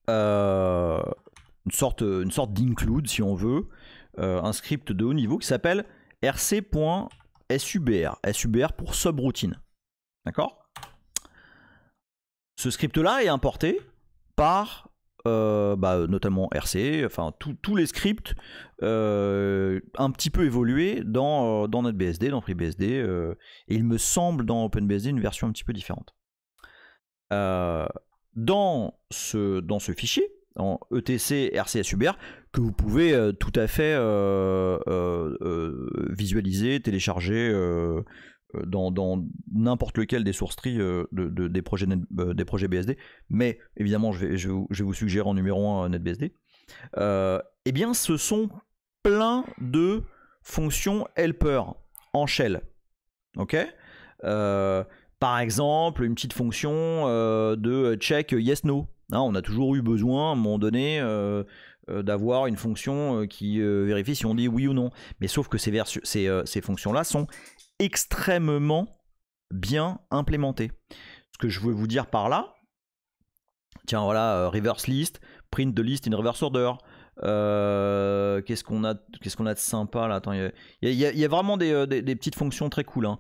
une sorte d'include, si on veut, un script de haut niveau qui s'appelle rc.subr. SUBR pour subroutine. D'accord? Ce script-là est importé par notamment RC, enfin tous les scripts un petit peu évolués dans NetBSD, dans FreeBSD, et il me semble dans OpenBSD une version un petit peu différente. Dans ce fichier, en etc rcsubr, que vous pouvez tout à fait visualiser, télécharger dans n'importe lequel des source trees des projets BSD, mais évidemment je vais vous suggérer en numéro 1 NetBSD. Eh bien ce sont plein de fonctions helper en shell. Ok, par exemple une petite fonction de check yes no. Hein, on a toujours eu besoin à un moment donné d'avoir une fonction qui vérifie si on dit oui ou non, mais sauf que ces fonctions là sont extrêmement bien implémentées. Ce que je veux vous dire par là, tiens voilà, reverse list, print the list in reverse order. Qu'est-ce qu'on a de sympa là? Attends, il y a vraiment des petites fonctions très cool. Hein.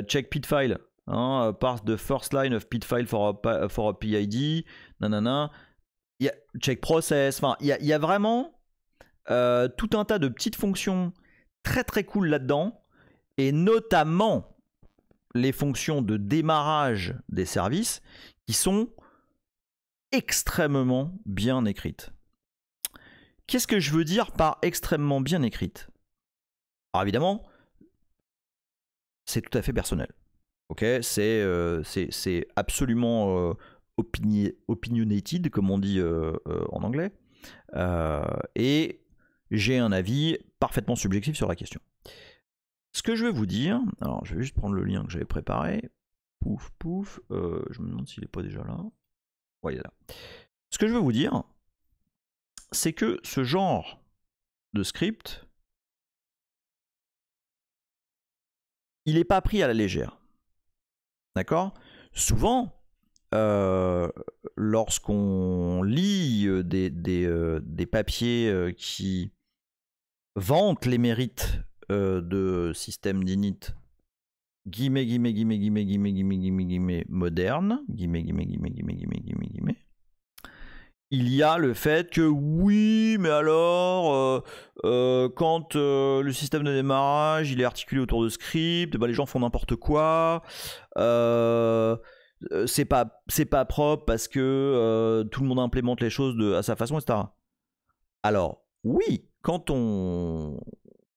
Check PID file, hein, parse the first line of PID file for a PID, nanana. Check process. Enfin, il y a vraiment tout un tas de petites fonctions très très cool là-dedans, et notamment les fonctions de démarrage des services qui sont extrêmement bien écrites. Qu'est-ce que je veux dire par extrêmement bien écrite? Alors évidemment, c'est tout à fait personnel. Ok, c'est absolument opinionated, comme on dit en anglais. Et j'ai un avis parfaitement subjectif sur la question. Ce que je vais vous dire, alors je vais juste prendre le lien que j'avais préparé. Pouf, pouf. Je me demande s'il n'est pas déjà là. Ouais, il est là. Ce que je veux vous dire, c'est que ce genre de script, il n'est pas pris à la légère. D'accord ? Souvent, lorsqu'on lit des papiers qui vantent les mérites de systèmes d'init moderne, il y a le fait que oui, mais alors, quand le système de démarrage il est articulé autour de script, bah, les gens font n'importe quoi. C'est pas propre parce que tout le monde implémente les choses à sa façon, etc. Alors, oui, quand on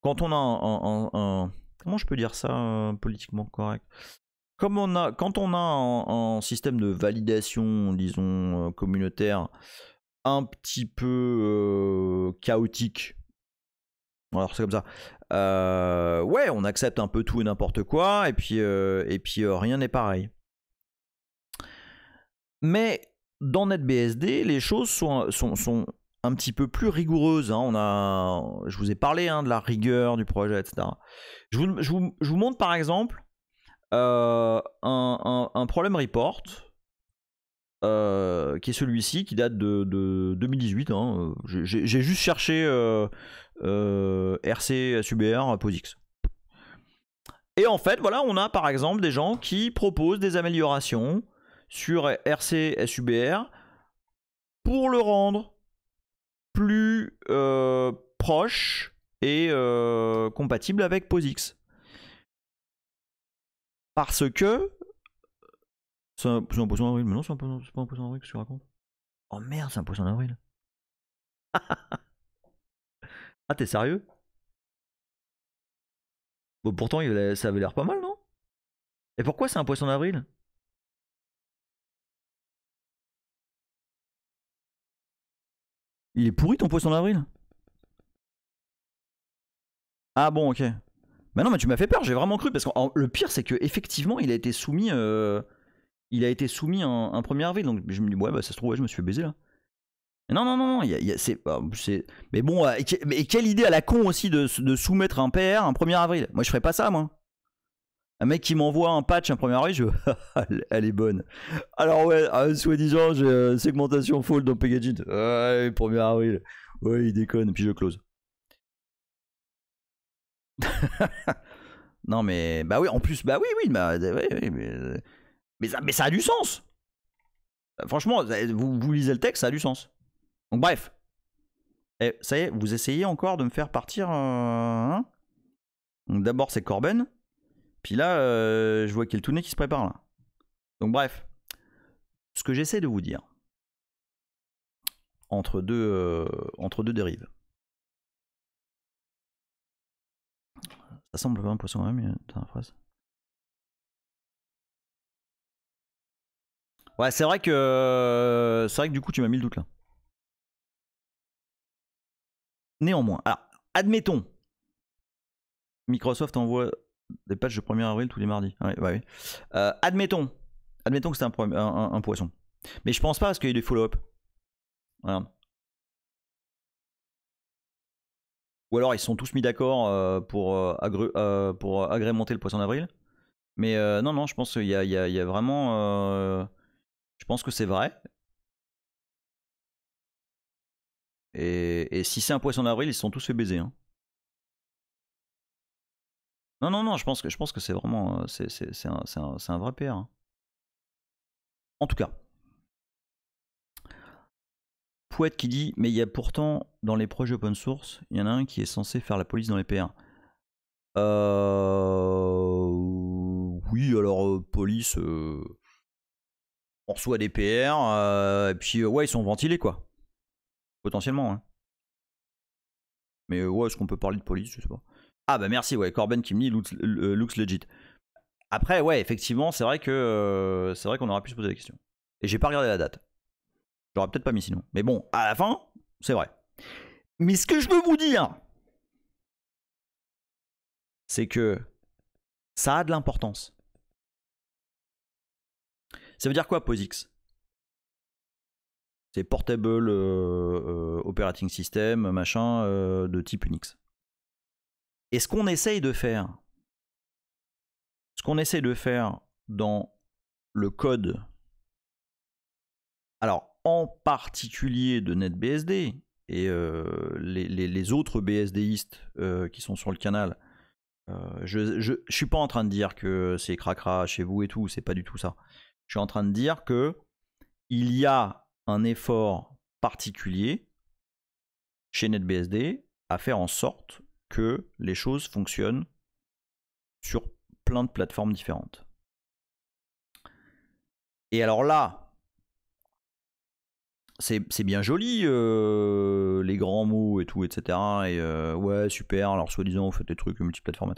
a un comment je peux dire ça politiquement correct, quand on a un système de validation, disons, communautaire un petit peu chaotique, alors c'est comme ça, ouais, on accepte un peu tout et n'importe quoi, et puis rien n'est pareil. Mais dans NetBSD, les choses sont un petit peu plus rigoureuses. Hein. Je vous ai parlé de la rigueur du projet, etc. Je vous montre par exemple un problem report qui est celui-ci, qui date de 2018. Hein. J'ai juste cherché RC SUBR POSIX. Et en fait, voilà, on a par exemple des gens qui proposent des améliorations sur RC SUBR pour le rendre plus proche et compatible avec POSIX. Parce que c'est un poisson d'avril, mais non, c'est pas un poisson d'avril que tu racontes. Oh merde, c'est un poisson d'avril. Ah, t'es sérieux? Bon, pourtant, ça avait l'air pas mal, non? Et pourquoi c'est un poisson d'avril? Il est pourri ton poisson d'avril? Ah bon, ok. Bah non, mais tu m'as fait peur, j'ai vraiment cru, parce que le pire, c'est que effectivement, il a été soumis un 1er avril, donc je me dis, ouais, bah ça se trouve, ouais, je me suis fait baiser là. Non, mais bon, mais quelle idée à la con aussi de soumettre un PR un 1er avril. Moi, je ferais pas ça, moi. Un mec qui m'envoie un patch un 1er avril, elle est bonne. Alors ouais, soi-disant, j'ai segmentation fold dans Pegajit. Ouais, 1er avril. Ouais, il déconne, puis je close. Non mais, bah oui, en plus, bah oui, bah, oui, mais ça a du sens. Franchement, vous lisez le texte, ça a du sens. Donc bref. Et ça y est, vous essayez encore de me faire partir. Hein. Donc d'abord c'est Corben. Puis là, je vois qu'il y a le Tounet qui se prépare là. Donc bref. Ce que j'essaie de vous dire. Entre deux dérives. Ça semble pas un poisson même, mais t'as la phrase. Ouais, c'est vrai que du coup tu m'as mis le doute là. Néanmoins, alors, admettons, Microsoft envoie des patchs de 1er avril tous les mardis. Ouais, bah oui. Admettons que c'est un poisson. Mais je pense pas parce qu'il y a des follow-up. Regarde. Ou alors ils sont tous mis d'accord pour agrémenter le poisson d'avril. Mais non, je pense qu'il y a vraiment... je pense que c'est vrai. Et si c'est un poisson d'avril, ils se sont tous fait baiser. Hein. Non, je pense que c'est vraiment... c'est un vrai PR. Hein. En tout cas. Pouette qui dit, mais il y a pourtant dans les projets open source, il y en a un qui est censé faire la police dans les PR. Oui, alors police, on reçoit des PR, et puis ouais, ils sont ventilés quoi. Potentiellement. Hein. Mais ouais, est-ce qu'on peut parler de police? Je sais pas. Ah bah merci, ouais, Corben qui me dit looks legit. Après, ouais, effectivement, c'est vrai que c'est vrai qu'on aurait pu se poser la question. Et j'ai pas regardé la date. J'aurais peut-être pas mis sinon. Mais bon, à la fin, c'est vrai. Mais ce que je veux vous dire, c'est que ça a de l'importance. Ça veut dire quoi, POSIX? C'est Portable Operating System, machin, de type Unix. Et ce qu'on essaye de faire, dans le code, alors en particulier de NetBSD et les autres BSDistes qui sont sur le canal, je suis pas en train de dire que c'est cracra chez vous et tout, c'est pas du tout ça. Je suis en train de dire que il y a un effort particulier chez NetBSD à faire en sorte que les choses fonctionnent sur plein de plateformes différentes. Et alors là, c'est bien joli, les grands mots et tout, etc. Et ouais, super, alors soi-disant, vous faites des trucs multiplateformes.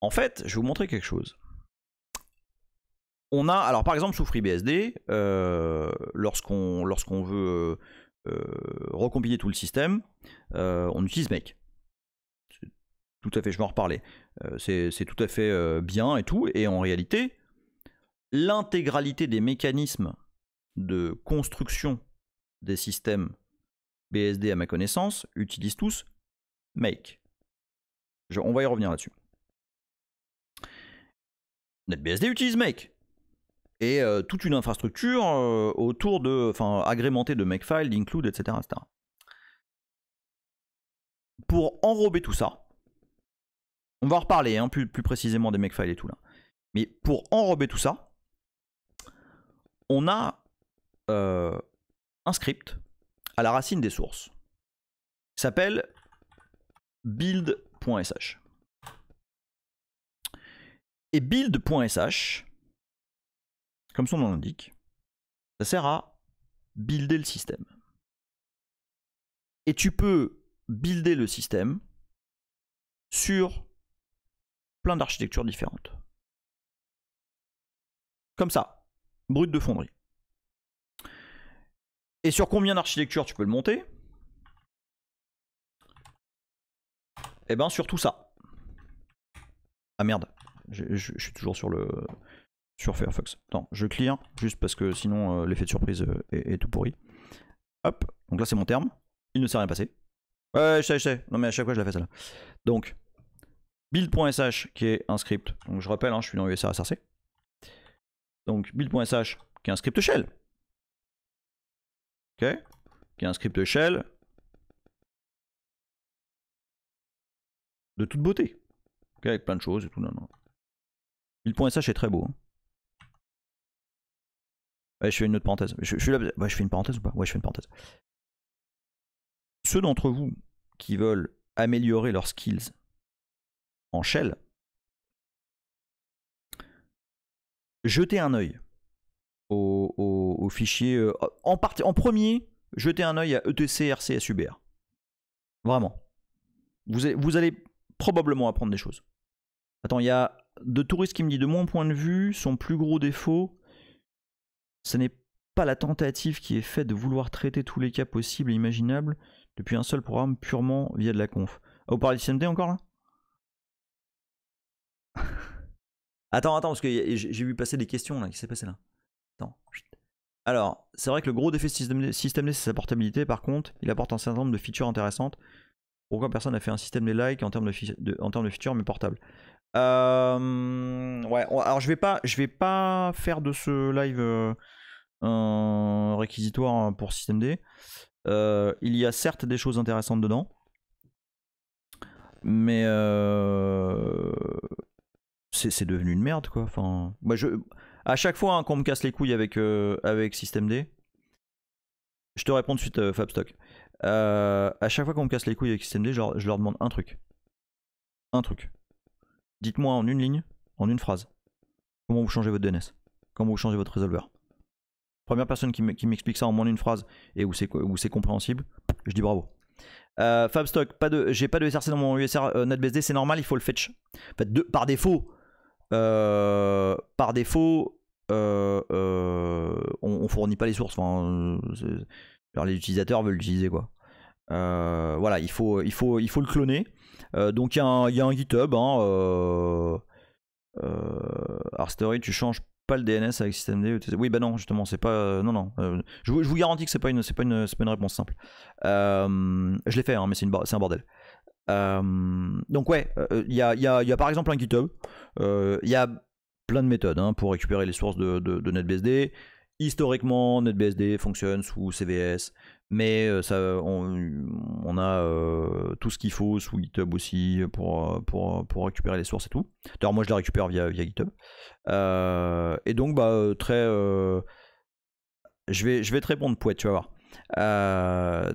En fait, je vais vous montrer quelque chose. On a, alors par exemple, sous FreeBSD, lorsqu'on veut recompiler tout le système, on utilise make. Tout à fait, je vais en reparler. C'est tout à fait bien et tout. Et en réalité, l'intégralité des mécanismes de construction des systèmes BSD à ma connaissance utilisent tous make. On va y revenir là-dessus. NetBSD utilise make. Et toute une infrastructure autour de, enfin, agrémentée de makefile, d'include, etc., etc. Pour enrober tout ça, on va en reparler hein, plus précisément des makefiles et tout là. Mais pour enrober tout ça, on a un script à la racine des sources qui s'appelle build.sh. Et build.sh, comme son nom l'indique, ça sert à builder le système. Et tu peux builder le système sur plein d'architectures différentes. Comme ça, brut de fonderie. Et sur combien d'architectures tu peux le monter? Eh ben sur tout ça. Ah merde, je suis toujours sur Firefox. Attends, je clear, juste parce que sinon l'effet de surprise est tout pourri. Hop, donc là c'est mon terme. Il ne s'est rien passé. Ouais, je sais. Non mais à chaque fois je la fais celle-là. Donc, build.sh qui est un script. Donc je rappelle, hein, je suis dans USR-SRC. Donc build.sh qui est un script shell. Ok, qui est un script shell de toute beauté. Okay, avec plein de choses et tout. Non. Build.sh est très beau. Hein. Ouais, je fais une autre parenthèse. Je suis là. Ouais, je fais une parenthèse ou pas? Ouais, je fais une parenthèse. Ceux d'entre vous qui veulent améliorer leurs skills en shell, jetez un œil au fichier. En premier, jetez un œil à etc rc subr. Vraiment. Vous allez probablement apprendre des choses. Attends, il y a de touristes qui me dit de mon point de vue, son plus gros défaut, ce n'est pas la tentative qui est faite de vouloir traiter tous les cas possibles et imaginables depuis un seul programme purement via de la conf. Ah, vous parlez de CMD encore là? Attends, parce que j'ai vu passer des questions là. Qu'est-ce qui s'est passé là? Attends. Alors, c'est vrai que le gros défaut de systemd, c'est sa portabilité. Par contre, il apporte un certain nombre de features intéressantes. Pourquoi personne n'a fait un système des like en termes de features mais portable? Ouais, alors je vais pas faire de ce live un réquisitoire pour systemd. Il y a certes des choses intéressantes dedans, mais c'est devenu une merde quoi. Enfin, moi à chaque fois hein, qu'on me casse les couilles avec systemd, je te réponds de suite Fabstock. À chaque fois qu'on me casse les couilles avec systemd, je leur demande un truc. Dites-moi en une ligne, en une phrase, comment vous changez votre DNS, comment vous changez votre résolveur. Première personne qui m'explique ça en moins d'une phrase et où c'est compréhensible, je dis bravo. Fabstock, j'ai pas de SRC dans mon USR NetBSD, c'est normal, il faut le fetch. En fait, par défaut, par défaut, on fournit pas les sources. Enfin, genre les utilisateurs veulent l'utiliser quoi. Voilà, il faut le cloner. Donc il y a un GitHub. Hein, Arstory, tu changes pas le DNS avec systemd. Oui, bah non, justement, c'est pas. Non. Je vous garantis que c'est pas une réponse simple. Je l'ai fait, hein, mais c'est un bordel. Donc ouais, il y a par exemple un GitHub. Il y a plein de méthodes hein, pour récupérer les sources de NetBSD. Historiquement, NetBSD fonctionne sous CVS, mais on a tout ce qu'il faut sous GitHub aussi pour récupérer les sources et tout. D'ailleurs, moi je les récupère via GitHub. Et donc, très. Je vais te répondre, Pouet, tu vas voir.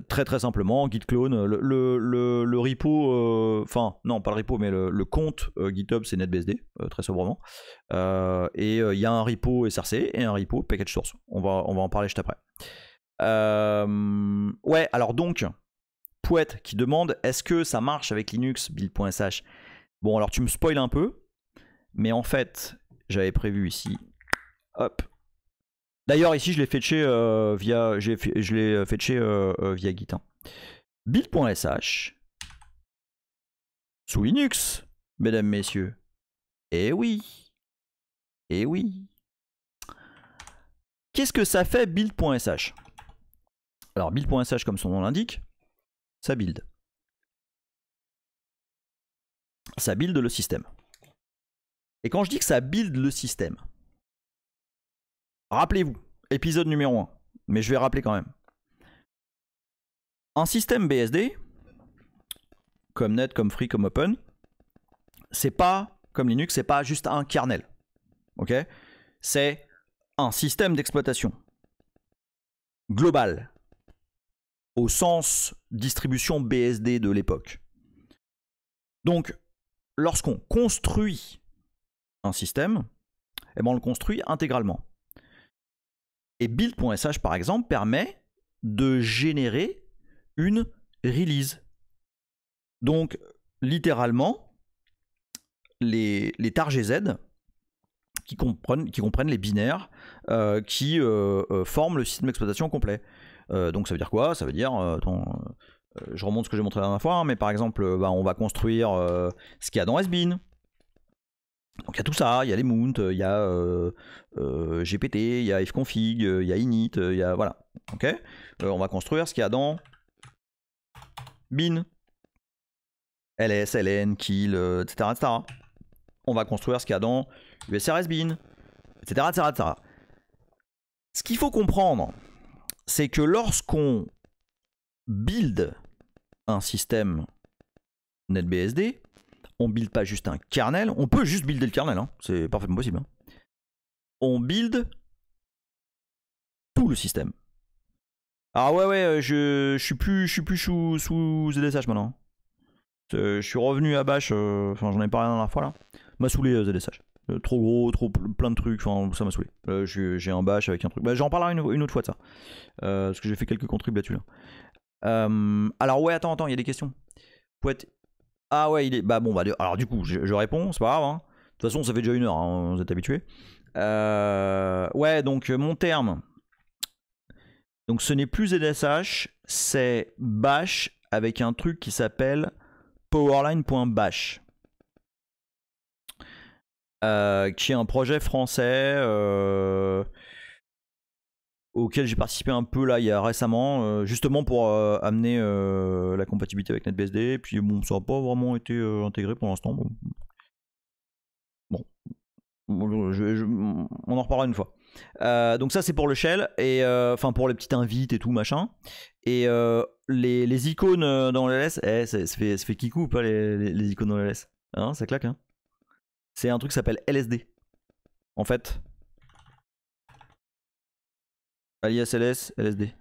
Très simplement, git clone, le repo, enfin non pas le repo mais le compte GitHub c'est NetBSD, très sobrement, et il y a un repo src et un repo package source, on va en parler juste après. Ouais, alors donc Pouet qui demande est-ce que ça marche avec Linux build.sh. Bon alors tu me spoil un peu, mais en fait j'avais prévu ici, hop. D'ailleurs ici je l'ai fetché via Git. Hein. Build.sh sous Linux, mesdames, messieurs. Eh oui. Qu'est-ce que ça fait build.sh? Alors build.sh comme son nom l'indique, ça build. Ça build le système. Et quand je dis que ça build le système, rappelez-vous, épisode numéro 1, mais je vais rappeler quand même. Un système BSD, comme Net, comme Free, comme Open, c'est pas, comme Linux, c'est pas juste un kernel. Ok? C'est un système d'exploitation global, au sens distribution BSD de l'époque. Donc, lorsqu'on construit un système, eh ben on le construit intégralement. Et build.sh par exemple permet de générer une release. Donc littéralement les targz qui comprennent les binaires qui forment le système d'exploitation complet. Donc ça veut dire quoi? Ça veut dire, je remonte ce que j'ai montré la dernière fois, hein, mais par exemple on va construire ce qu'il y a dans SBean. Donc il y a tout ça, il y a les mounts, il y a GPT, il y a fconfig, il y a init, il y a voilà. Ok, on va construire ce qu'il y a dans bin, ls, ln, kill, etc., etc. On va construire ce qu'il y a dans usrs bin, etc., etc. Ce qu'il faut comprendre, c'est que lorsqu'on build un système NetBSD, on build pas juste un kernel, on peut juste builder le kernel, hein, c'est parfaitement possible. Hein. On build tout le système. Ah ouais, je suis plus sous ZSH maintenant. Je suis revenu à Bash, enfin j'en ai parlé la dernière fois là. M'a saoulé ZSH. Trop gros, plein de trucs, enfin ça m'a saoulé. J'ai un Bash avec un truc. J'en parlerai une autre fois de ça. Parce que j'ai fait quelques contributions là-dessus. Alors ouais, attends, il y a des questions. Pouette. Ah ouais, il est. Alors du coup, je réponds, c'est pas grave. Hein. De toute façon, ça fait déjà 1 heure, hein, vous êtes habitués. Ouais, donc mon terme. Donc ce n'est plus ZSH, c'est Bash avec un truc qui s'appelle powerline.bash. Qui est un projet français auquel j'ai participé un peu là il y a récemment, justement pour amener la compatibilité avec NetBSD. Et puis bon, ça n'a pas vraiment été intégré pour l'instant. Bon, on en reparlera une fois. Donc ça c'est pour le shell et enfin pour les petites invites et tout machin. Et les icônes dans le LS, ça fait kikou ou pas les icônes dans le LS, hein, ça claque hein. C'est un truc qui s'appelle LSD en fait. Alias ls, LSD.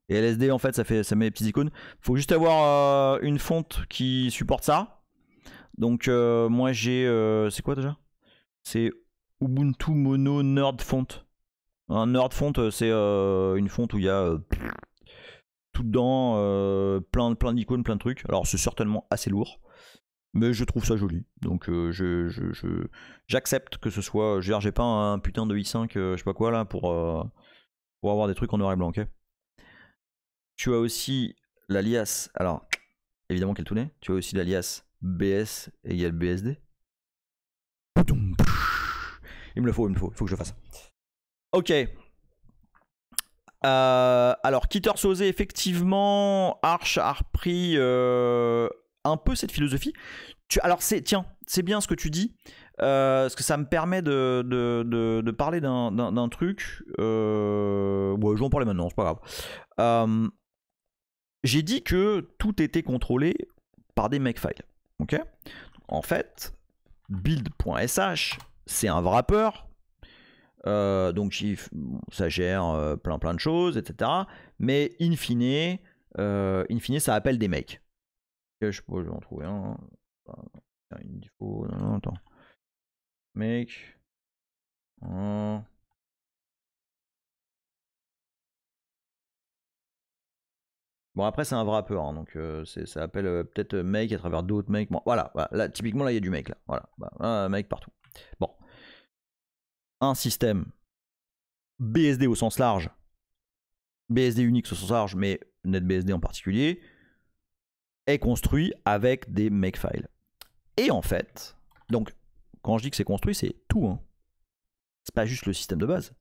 Et LSD en fait ça met les petites icônes. Faut juste avoir une fonte qui supporte ça. Donc moi j'ai c'est quoi déjà? C'est Ubuntu Mono Nerd Font. Un Nerd Font c'est une fonte où il y a tout dedans, plein d'icônes, plein de trucs. Alors c'est certainement assez lourd. Mais je trouve ça joli. Donc j'accepte que ce soit. J'ai pas un putain de i5, je sais pas quoi là, pour avoir des trucs en noir et blanc, ok. Tu as aussi l'alias. Alors, évidemment qu'elle tournait. Tu as aussi l'alias BS égale BSD. Il me le faut, il faut que je le fasse. Ok. Alors, Kitter Sosé, effectivement, Arch a repris un peu cette philosophie. Alors, tiens, c'est bien ce que tu dis, parce que ça me permet de parler d'un truc. Ouais, je vais en parler maintenant, c'est pas grave. J'ai dit que tout était contrôlé par des makefiles. Ok. En fait, build.sh, c'est un wrapper. Donc ça gère plein de choses, etc. Mais in fine, ça appelle des makes. Je sais pas, je vais en trouver un. Il faut. Non, attends. Make. Bon, après, c'est un wrapper, hein, donc ça appelle peut-être make à travers d'autres makes. Bon, voilà, là, typiquement, là, il y a du make, là. Voilà, make partout. Bon. Un système BSD au sens large, BSD Unix au sens large, mais NetBSD en particulier, est construit avec des makefiles. Et en fait, donc, quand je dis que c'est construit, c'est tout. Hein. C'est pas juste le système de base.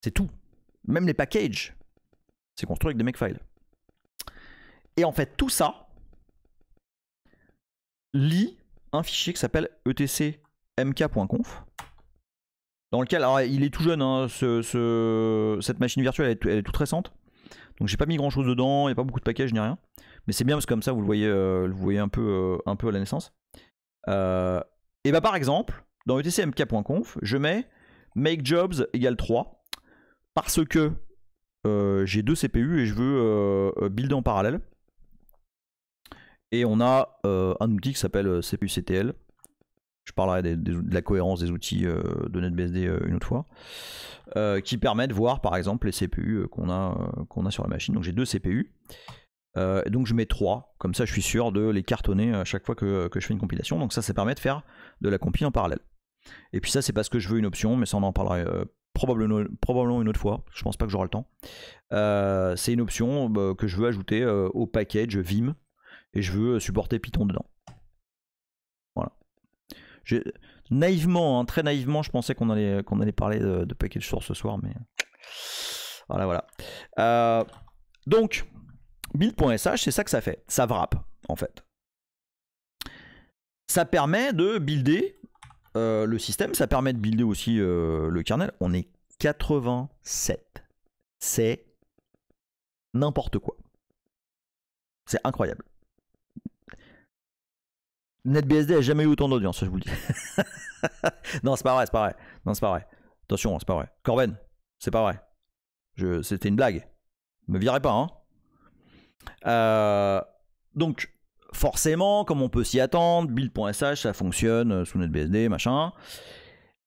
C'est tout. Même les packages, c'est construit avec des makefiles. Et en fait, tout ça lit un fichier qui s'appelle etcmk.conf, dans lequel, alors il est tout jeune, hein, cette machine virtuelle elle est toute récente, donc j'ai pas mis grand chose dedans, il n'y a pas beaucoup de packages ni rien, mais c'est bien parce que comme ça vous le voyez un peu à la naissance. Et bah par exemple, dans etcmk.conf, je mets makejobs égale 3 parce que j'ai 2 CPU et je veux builder en parallèle. Et on a un outil qui s'appelle CPUCTL. Je parlerai de la cohérence des outils de NetBSD une autre fois. Qui permet de voir par exemple les CPU qu'on a sur la machine. Donc j'ai 2 CPU. Donc je mets 3. Comme ça je suis sûr de les cartonner à chaque fois que je fais une compilation. Donc ça permet de faire de la compile en parallèle. Et puis ça c'est parce que je veux une option, mais ça on en parlera probablement une autre fois. Je pense pas que j'aurai le temps. C'est une option que je veux ajouter au package Vim. Et je veux supporter Python dedans. Voilà. Naïvement, hein, très naïvement, je pensais qu'on allait parler de package source ce soir, mais voilà. Donc, build.sh, c'est ça que ça fait. Ça wrap, en fait. Ça permet de builder le système, ça permet de builder aussi le kernel. On est 87. C'est n'importe quoi. C'est incroyable. NetBSD a jamais eu autant d'audience, je vous le dis. Non, c'est pas vrai. Non, c'est pas vrai. Attention, c'est pas vrai. Corben, c'est pas vrai. C'était une blague. Me virez pas, hein. Donc, forcément, comme on peut s'y attendre, build.sh, ça fonctionne sous NetBSD, machin.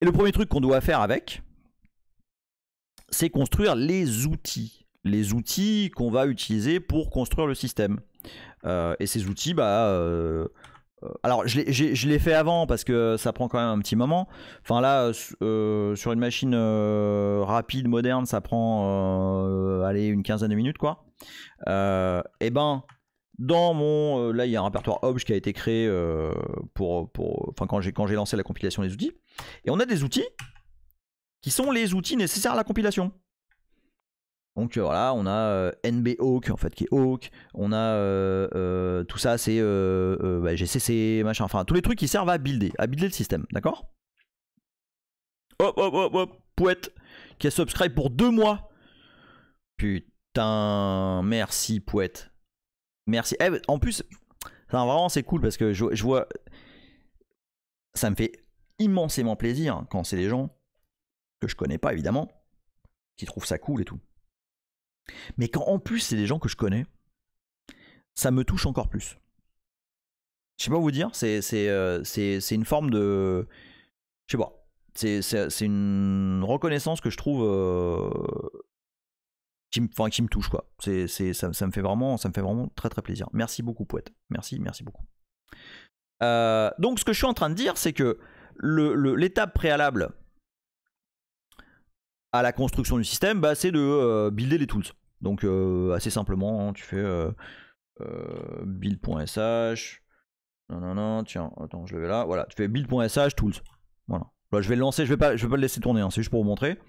Et le premier truc qu'on doit faire avec, c'est construire les outils. Les outils qu'on va utiliser pour construire le système. Et ces outils, alors je l'ai fait avant parce que ça prend quand même un petit moment. Enfin là sur une machine rapide moderne ça prend allez une quinzaine de minutes quoi. Et ben dans mon là il y a un répertoire obj qui a été créé enfin quand j'ai lancé la compilation des outils, et on a des outils qui sont les outils nécessaires à la compilation. Donc voilà, on a NBHawk en fait qui est Hawk, on a tout ça c'est GCC, machin, enfin tous les trucs qui servent à builder le système, d'accord? Hop, Pouette qui a subscribe pour 2 mois. Putain, merci Pouette. Merci. En plus, vraiment c'est cool parce que je vois, ça me fait immensément plaisir quand c'est des gens que je connais pas évidemment, qui trouvent ça cool et tout. Mais quand en plus c'est des gens que je connais, ça me touche encore plus. Je sais pas vous dire, c'est une forme de... Je sais pas, c'est une reconnaissance que je trouve... qui me touche quoi. Ça me fait vraiment très très plaisir. Merci beaucoup Poète, merci beaucoup. Donc ce que je suis en train de dire, c'est que l'étape préalable à la construction du système, bah, c'est de builder les tools. Donc assez simplement, hein, tu fais build.sh. Non, tiens, attends, je le vais là. Voilà, tu fais build.sh tools. Voilà. Bah, je vais le lancer, je vais pas le laisser tourner, hein, c'est juste pour vous montrer.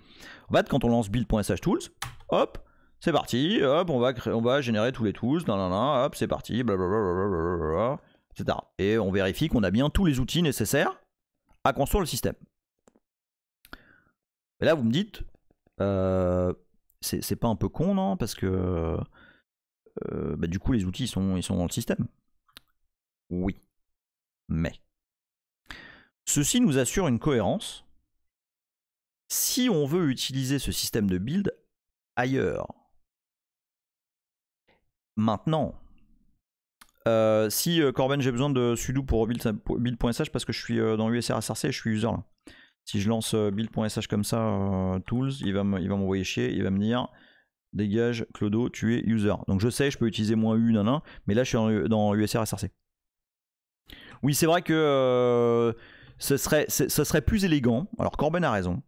En fait, quand on lance build.sh tools, hop, c'est parti, hop, on va générer tous les tools, hop, c'est parti, blablabla, etc. Et on vérifie qu'on a bien tous les outils nécessaires à construire le système. Et là, vous me dites, c'est pas un peu con, non? Parce que bah, du coup, les outils ils sont dans le système. Oui. Mais ceci nous assure une cohérence si on veut utiliser ce système de build ailleurs. Maintenant, si Corben, j'ai besoin de sudo pour build.sh parce que je suis dans USR-SRC et je suis user là. Si je lance build.sh comme ça, tools, il va m'envoyer chier, il va me dire dégage Clodo, tu es user. Donc je sais, je peux utiliser -u, mais là je suis dans USR-SRC. Oui, c'est vrai que ce serait plus élégant, alors Corben a raison,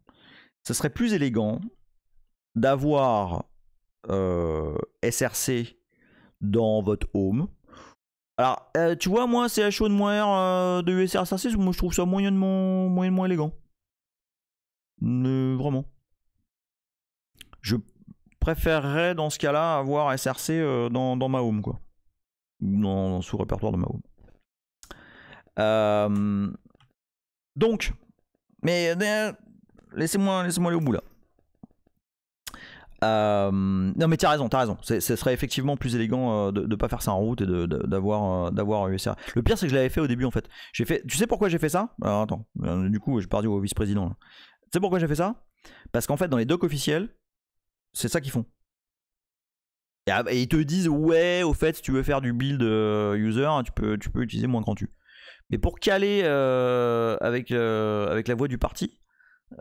ce serait plus élégant d'avoir SRC dans votre home. Alors, tu vois, moi, CHO de -r de USR-SRC, moi je trouve ça moyennement élégant. Vraiment. Je préférerais dans ce cas-là avoir SRC dans ma home, quoi. Dans sous répertoire de ma home. Donc, mais laissez-moi aller au bout là. Non mais t'as raison. Ce serait effectivement plus élégant de ne pas faire ça en route et d'avoir USR. Le pire c'est que je l'avais fait au début en fait. Tu sais pourquoi j'ai fait ça? Alors attends, du coup j'ai perdu au vice-président là. Tu sais pourquoi j'ai fait ça? Parce qu'en fait dans les docs officiels, c'est ça qu'ils font. Et ils te disent ouais, au fait si tu veux faire du build user, tu peux utiliser -u. Mais pour caler avec la voix du parti,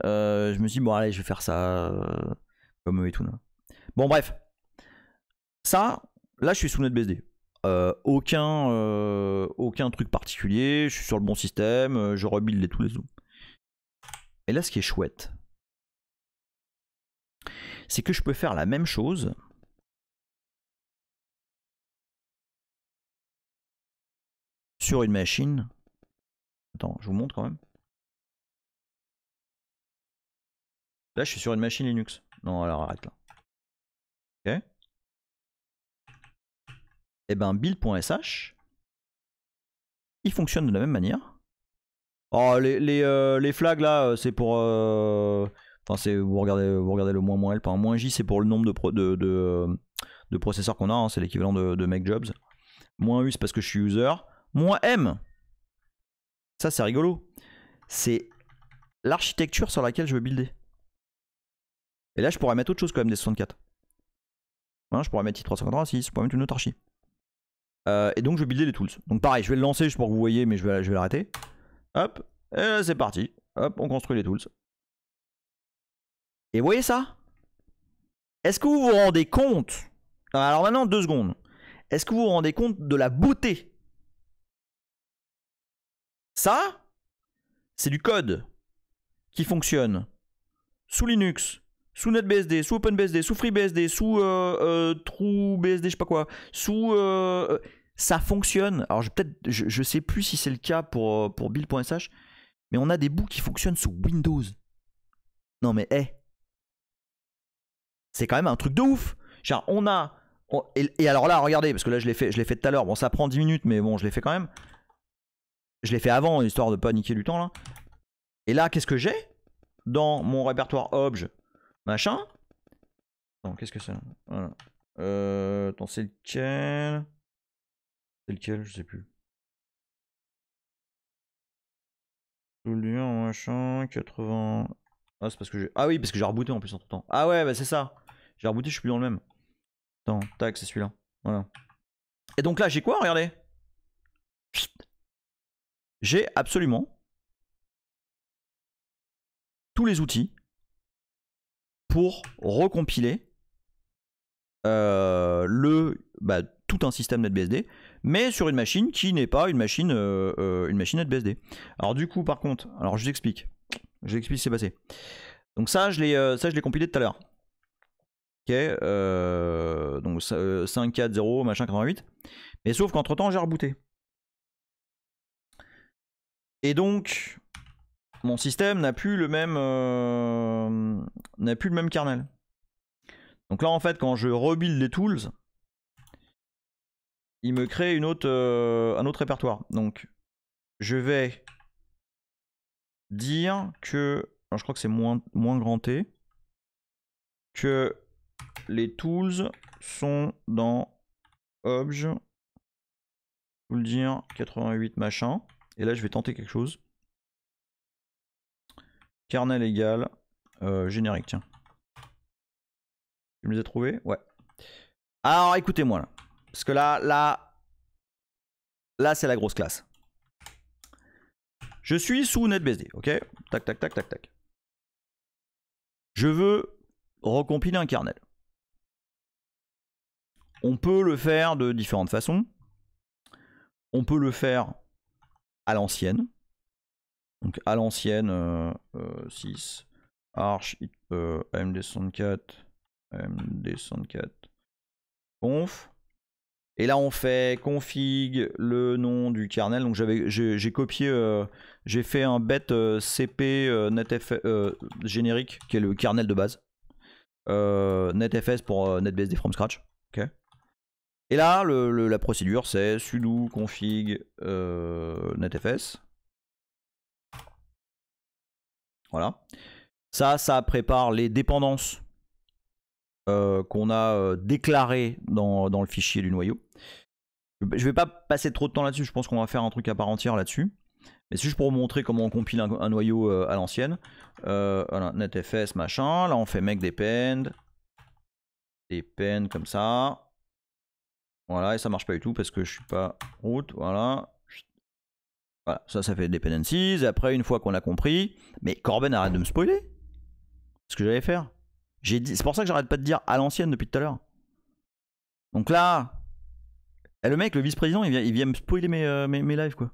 je me suis dit bon allez je vais faire ça comme eux et tout. Là. Bon bref, ça, là je suis sous NetBSD. Aucun truc particulier, je suis sur le bon système, je rebuild tous les zooms. Et là ce qui est chouette, c'est que je peux faire la même chose sur une machine. Attends, je vous montre quand même. Là je suis sur une machine Linux. Non alors arrête là. Ok. Et ben build.sh il fonctionne de la même manière. Oh les flags là c'est pour enfin c'est vous regardez le -L par -J c'est pour le nombre de processeurs qu'on a, hein, c'est l'équivalent de make jobs. -U c'est parce que je suis user. -M ça c'est rigolo. C'est l'architecture sur laquelle je veux builder. Et là je pourrais mettre autre chose quand même des 64. Hein, je pourrais mettre i386, je pourrais mettre une autre archi. Et donc je vais builder les tools. Donc pareil, je vais le lancer juste pour que vous voyez, mais je vais l'arrêter. Hop, et là c'est parti. Hop, on construit les tools. Et vous voyez ça? Est-ce que vous vous rendez compte? Alors maintenant, 2 secondes. Est-ce que vous vous rendez compte de la beauté? Ça, c'est du code qui fonctionne sous Linux, sous NetBSD, sous OpenBSD, sous FreeBSD, sous TrueBSD, je sais pas quoi, sous... ça fonctionne. Alors je sais plus si c'est le cas pour build.sh, mais on a des bouts qui fonctionnent sous Windows. Non mais c'est quand même un truc de ouf. Genre on a... Et alors là, regardez, parce que là je l'ai fait tout à l'heure. Bon, ça prend 10 minutes, mais bon, je l'ai fait quand même. Je l'ai fait avant, histoire de pas niquer du temps là. Et là, qu'est-ce que j'ai dans mon répertoire obj machin? Attends, qu'est-ce que c'est? Voilà. Attends, c'est lequel? C'est lequel? Je sais plus. Lien, machin, 80. Ah, c'est parce que j'ai. Ah oui, parce que j'ai rebooté en plus entre temps. Ah ouais, bah c'est ça. J'ai rebooté, je suis plus dans le même. Attends, tac, c'est celui-là. Voilà. Et donc là, j'ai quoi? Regardez. J'ai absolument tous les outils pour recompiler tout un système NetBSD, mais sur une machine qui n'est pas une machine NetBSD. Alors du coup, par contre, alors je vous explique ce qui s'est passé. Donc ça, je l'ai compilé tout à l'heure. Ok, donc 5.4.0 machin 88. Mais sauf qu'entre temps, j'ai rebooté. Et donc, mon système n'a plus le même kernel. Donc là, en fait, quand je rebuild les tools, il me crée un autre répertoire. Donc, je vais dire que, alors je crois que c'est moins grand T, que les tools sont dans obj, je vous le dire, 88 machin. Et là, je vais tenter quelque chose. Kernel égale générique, tiens. Tu me les as trouvés? Ouais. Alors, écoutez-moi là. Parce que là, c'est la grosse classe. Je suis sous NetBSD, ok? Tac, tac, tac, tac, tac. Je veux recompiler un kernel. On peut le faire de différentes façons. On peut le faire à l'ancienne. Donc à l'ancienne, 6, arch, AMD64, AMD64, conf. Et là on fait config le nom du kernel. Donc j'ai copié, j'ai fait un bet cp netfs générique qui est le kernel de base. NetFS pour NetBSD from scratch. Okay. Et là la procédure c'est sudo config netfs. Voilà. Ça prépare les dépendances qu'on a déclarées dans le fichier du noyau. Je vais pas passer trop de temps là-dessus, je pense qu'on va faire un truc à part entière là-dessus. Mais c'est juste pour vous montrer comment on compile un noyau à l'ancienne. Voilà, netfs machin, là on fait make depend comme ça. Voilà, et ça marche pas du tout parce que je suis pas root, voilà. Voilà, ça fait dependencies. Et après, une fois qu'on a compris, mais Corben arrête de me spoiler. C'est ce que j'allais faire. C'est pour ça que j'arrête pas de dire à l'ancienne depuis tout à l'heure. Donc là, le mec, le vice-président, il vient me spoiler mes lives, quoi.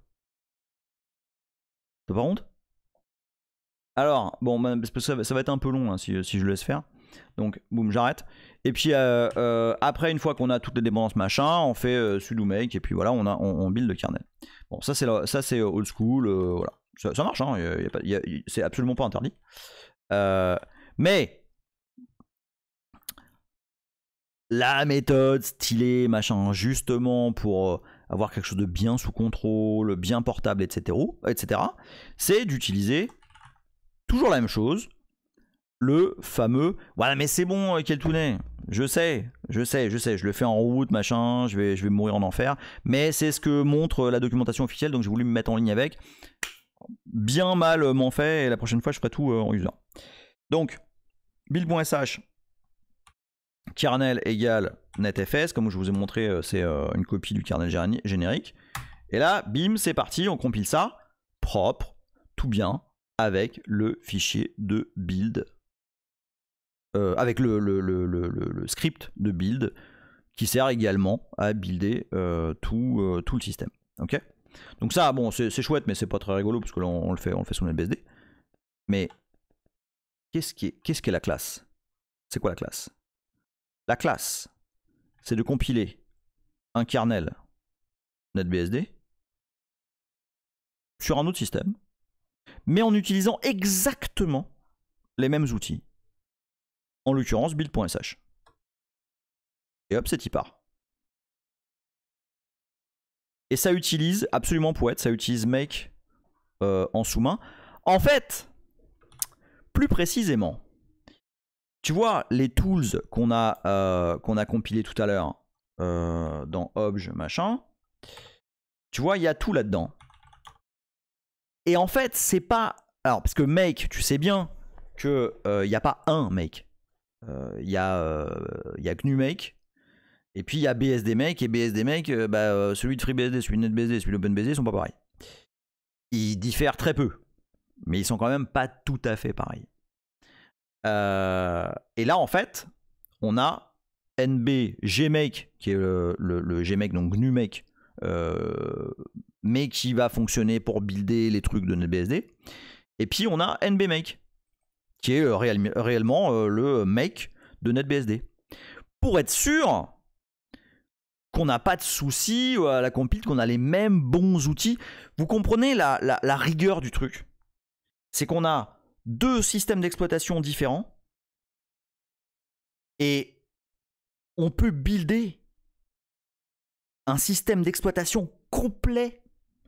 T'as pas honte? Alors, bon, parce que ça va être un peu long hein, si je le laisse faire. Donc, boum, j'arrête. Et puis, après, une fois qu'on a toutes les dépendances machin, on fait sudo make, et puis voilà, on build le kernel. Bon, ça c'est old school, voilà. Ça marche, hein, c'est absolument pas interdit. Mais la méthode stylée, machin, justement pour avoir quelque chose de bien sous contrôle, bien portable, etc. c'est d'utiliser toujours la même chose, le fameux. Voilà, mais c'est bon, Keltounet. Je sais, je le fais en route, machin, je vais mourir en enfer. Mais c'est ce que montre la documentation officielle, donc j'ai voulu me mettre en ligne avec. Bien mal m'en fait, et la prochaine fois je ferai tout en user. Donc, build.sh, kernel égale netfs, comme je vous ai montré, c'est une copie du kernel générique. Et là, bim, c'est parti, on compile ça, propre, tout bien, avec le fichier de build. Avec le script de build qui sert également à builder tout le système. Ok. Donc ça, bon, c'est chouette, mais c'est pas très rigolo parce que là on le fait sous NetBSD. Mais qu'est-ce qu'est la classe? C'est quoi la classe? La classe, c'est de compiler un kernel NetBSD sur un autre système, mais en utilisant exactement les mêmes outils. En l'occurrence, build.sh. Et hop, c'est y part. Et ça utilise, absolument poète, ça utilise make en sous-main. En fait, plus précisément, tu vois les tools qu'on a compilés tout à l'heure dans obj machin, tu vois, il y a tout là-dedans. Et en fait, c'est pas... Alors, parce que make, tu sais bien qu'il n'y a pas un make. Il y a GNU make. Et puis il y a BSD make. Et BSD make, celui de FreeBSD, celui de NetBSD, celui d'OpenBSD sont pas pareils. Ils diffèrent très peu. Mais ils sont quand même pas tout à fait pareils. Et là, en fait, on a NB GMake, qui est le GMake, donc GNU make mais qui va fonctionner pour builder les trucs de NetBSD. Et puis on a NBMake, qui est réellement le make de NetBSD. Pour être sûr qu'on n'a pas de soucis à la compile, qu'on a les mêmes bons outils. Vous comprenez la rigueur du truc? C'est qu'on a deux systèmes d'exploitation différents et on peut builder un système d'exploitation complet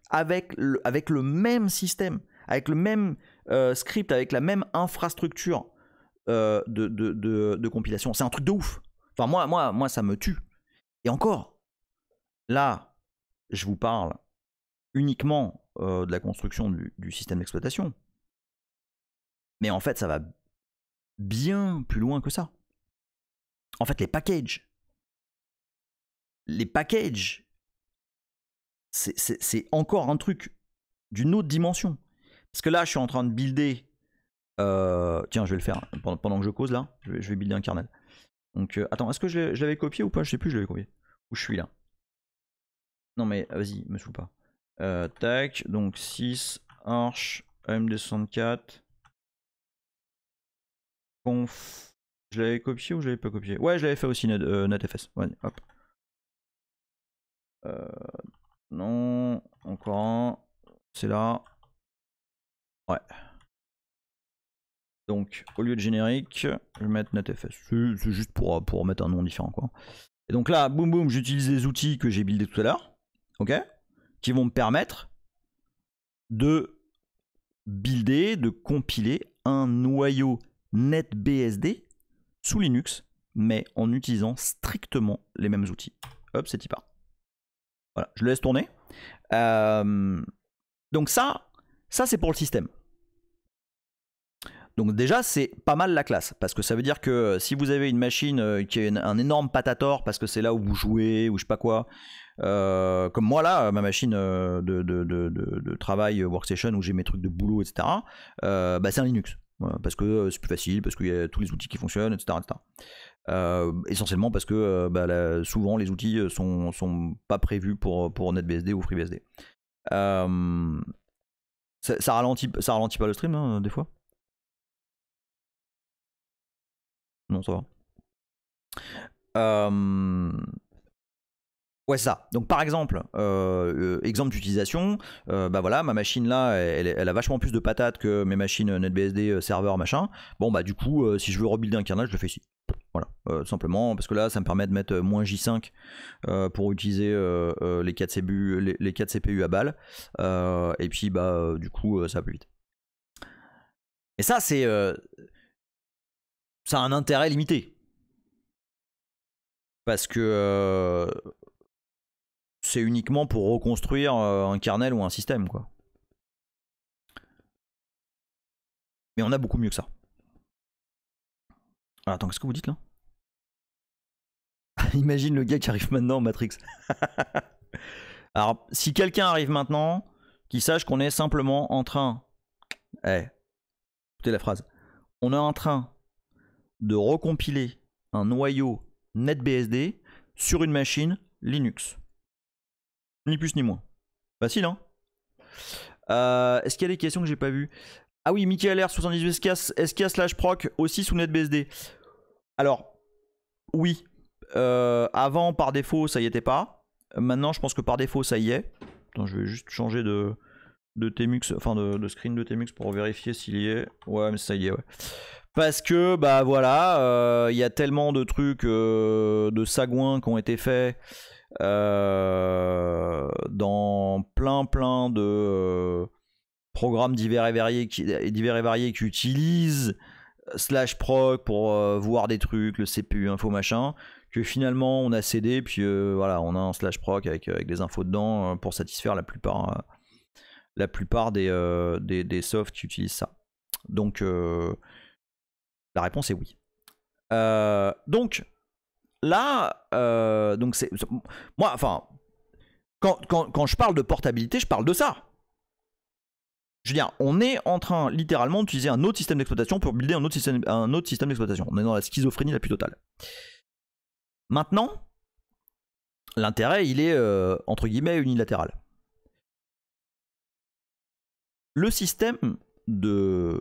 avec le même système, avec le même script, avec la même infrastructure de compilation. C'est un truc de ouf. Enfin, moi, ça me tue. Et encore, là, je vous parle uniquement de la construction du système d'exploitation. Mais en fait, ça va bien plus loin que ça. En fait, les packages, c'est encore un truc d'une autre dimension. Parce que là, je suis en train de builder... tiens, je vais le faire pendant que je cause là. Je vais builder un kernel. Donc, attends, est-ce que je l'avais copié ou pas? Je sais plus, je l'avais copié. Où je suis là? Non mais vas-y, me saoule pas. Tac, donc 6, arch, AMD64, conf. Je l'avais copié ou je l'avais pas copié? Ouais, je l'avais fait aussi, NetFS. Ouais, hop. Non, encore un. C'est là. Ouais. Donc, au lieu de générique, je vais mettre NetFS. C'est juste pour mettre un nom différent, quoi. Et donc là, boum boum, j'utilise les outils que j'ai buildés tout à l'heure, ok, qui vont me permettre de builder, de compiler un noyau NetBSD sous Linux, mais en utilisant strictement les mêmes outils. Hop, c'est y part. Voilà, je le laisse tourner. Donc ça c'est pour le système. Donc déjà, c'est pas mal la classe, parce que ça veut dire que si vous avez une machine qui est un énorme patator, parce que c'est là où vous jouez, ou je sais pas quoi, comme moi là, ma machine de travail, workstation, où j'ai mes trucs de boulot, etc., bah c'est un Linux, voilà, parce que c'est plus facile, parce qu'il y a tous les outils qui fonctionnent, etc. Essentiellement parce que souvent les outils sont pas prévus pour NetBSD ou FreeBSD. Ça ralentit pas le stream, hein, des fois? Non, ça va. Ouais, c'est ça. Donc par exemple, exemple d'utilisation, bah voilà, ma machine là, elle a vachement plus de patates que mes machines NetBSD serveur machin. Bon bah du coup, si je veux rebuilder un kernel, je le fais ici. Voilà, simplement parce que là, ça me permet de mettre moins J5 pour utiliser les 4 CPU à balle. Et puis bah du coup, ça va plus vite. Et ça, ça a un intérêt limité. Parce que c'est uniquement pour reconstruire un kernel ou un système, quoi. Mais on a beaucoup mieux que ça. Alors, attends, qu'est-ce que vous dites là? Imagine le gars qui arrive maintenant en Matrix. Alors, si quelqu'un arrive maintenant, qu'il sache qu'on est simplement en train... écoutez la phrase. On est en train de recompiler un noyau NetBSD sur une machine Linux. Ni plus ni moins. Facile, hein? Est-ce qu'il y a des questions que j'ai pas vues? Ah oui, Michael R, 78 SK/proc aussi sous NetBSD. Alors, oui. Avant, par défaut, ça y était pas. Maintenant, je pense que par défaut, ça y est. Attends, je vais juste changer de Tmux, enfin de screen de Tmux pour vérifier s'il y est. Ouais, mais ça y est, ouais. Parce que, bah voilà, y a tellement de trucs de sagouins qui ont été faits dans plein de programmes divers et variés qui utilisent /proc pour voir des trucs, le CPU, info, machin, que finalement on a cédé, puis voilà, on a un /proc avec des infos dedans pour satisfaire la plupart des softs qui utilisent ça. Donc la réponse est oui. Donc là, donc c'est moi, enfin, quand je parle de portabilité, je parle de ça. Je veux dire, on est en train littéralement d'utiliser un autre système d'exploitation pour builder un autre système d'exploitation. On est dans la schizophrénie la plus totale. Maintenant, l'intérêt, il est entre guillemets unilatéral. Le système de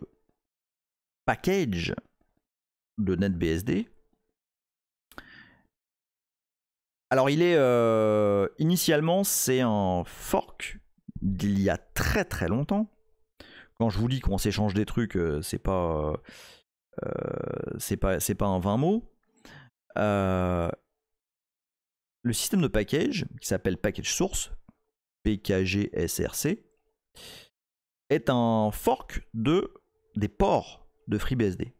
package de NetBSD, alors il est initialement c'est un fork d'il y a très très longtemps. Quand je vous dis qu'on s'échange des trucs, c'est pas un vain mot. Le système de package qui s'appelle package source, PKGSRC, est un fork des ports de FreeBSD.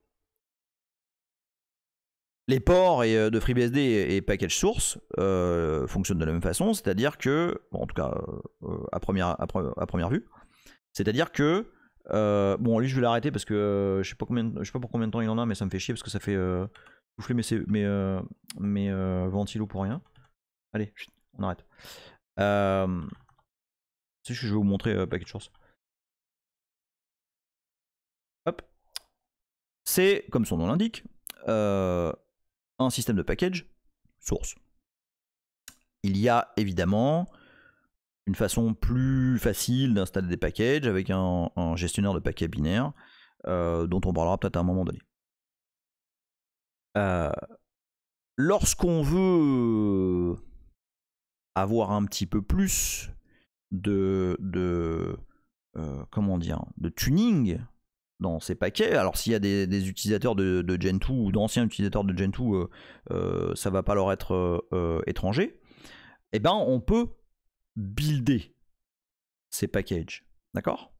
Les ports de FreeBSD et package source fonctionnent de la même façon, c'est-à-dire que, bon, en tout cas à première vue, c'est-à-dire que bon, lui je vais l'arrêter parce que je sais pas pour combien de temps il en a, mais ça me fait chier parce que ça fait souffler mes ventilos pour rien. Allez, on arrête. C'est juste que je vais vous montrer package source. Hop. C'est, comme son nom l'indique, un système de package source. Il y a évidemment une façon plus facile d'installer des packages avec un gestionnaire de paquets binaires dont on parlera peut-être à un moment donné. Lorsqu'on veut avoir un petit peu plus de comment dire, de tuning dans ces paquets, alors s'il y a des utilisateurs de Gentoo ou d'anciens utilisateurs de Gentoo, ça va pas leur être étranger, et ben on peut builder ces packages, d'accord?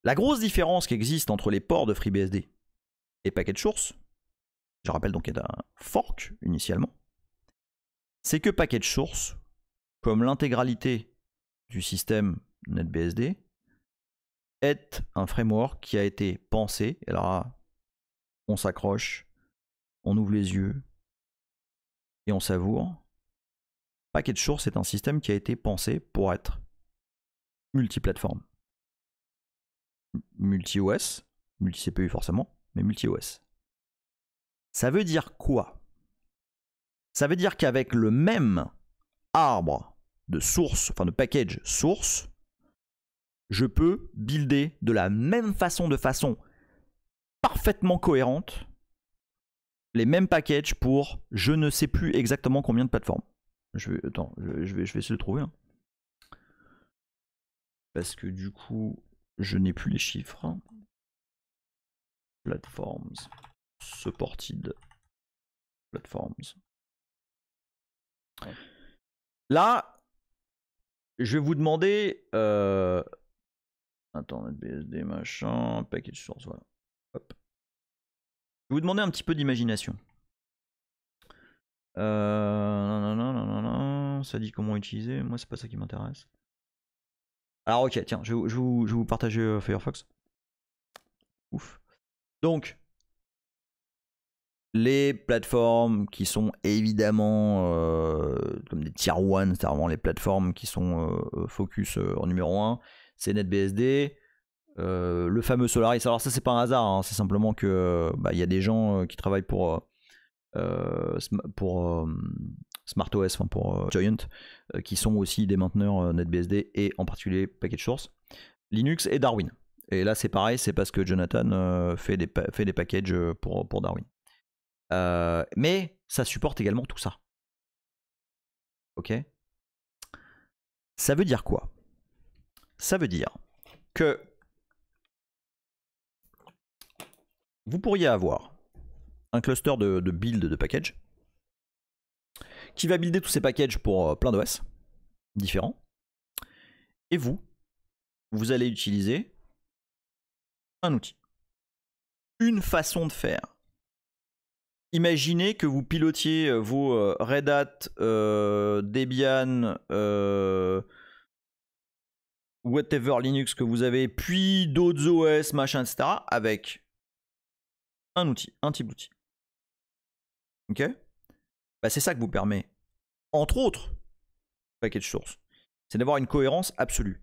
La grosse différence qui existe entre les ports de FreeBSD et package source, je rappelle donc qu'il y a un fork initialement, c'est que package source, comme l'intégralité du système NetBSD, est un framework qui a été pensé, et là on s'accroche, on ouvre les yeux et on savoure. Package source est un système qui a été pensé pour être multiplateforme. Multi-OS, multi-CPU forcément, mais multi-OS. Ça veut dire quoi? Ça veut dire qu'avec le même arbre de source, enfin de package source, je peux builder de la même façon, de façon parfaitement cohérente, les mêmes packages pour je ne sais plus exactement combien de plateformes. Je vais essayer de trouver. Hein. Parce que du coup, je n'ai plus les chiffres. Platforms. Supported. Platforms. Là, je vais vous demander... Attends, BSD, machin, package source, voilà. Hop. Je vais vous demander un petit peu d'imagination. Ça dit comment utiliser. Moi, c'est pas ça qui m'intéresse. Alors, ok, tiens, je vais vous partager Firefox. Ouf. Donc, les plateformes qui sont évidemment comme des tier 1, c'est vraiment les plateformes qui sont focus en numéro 1, c'est NetBSD. Le fameux Solaris, alors ça c'est pas un hasard, hein, c'est simplement que y a des gens qui travaillent pour SmartOS, enfin pour Giant, qui sont aussi des mainteneurs NetBSD et en particulier package source, Linux et Darwin. Et là c'est pareil, c'est parce que Jonathan fait des packages pour Darwin. Mais ça supporte également tout ça. Ok? Ça veut dire quoi? Ça veut dire que vous pourriez avoir un cluster de build de packages qui va builder tous ces packages pour plein d'OS différents. Et vous allez utiliser un outil. Une façon de faire. Imaginez que vous pilotiez vos Red Hat, Debian, whatever Linux que vous avez, puis d'autres OS, machin, etc. avec un outil, un type d'outil. Ok? C'est ça que vous permet, entre autres, package source. C'est d'avoir une cohérence absolue.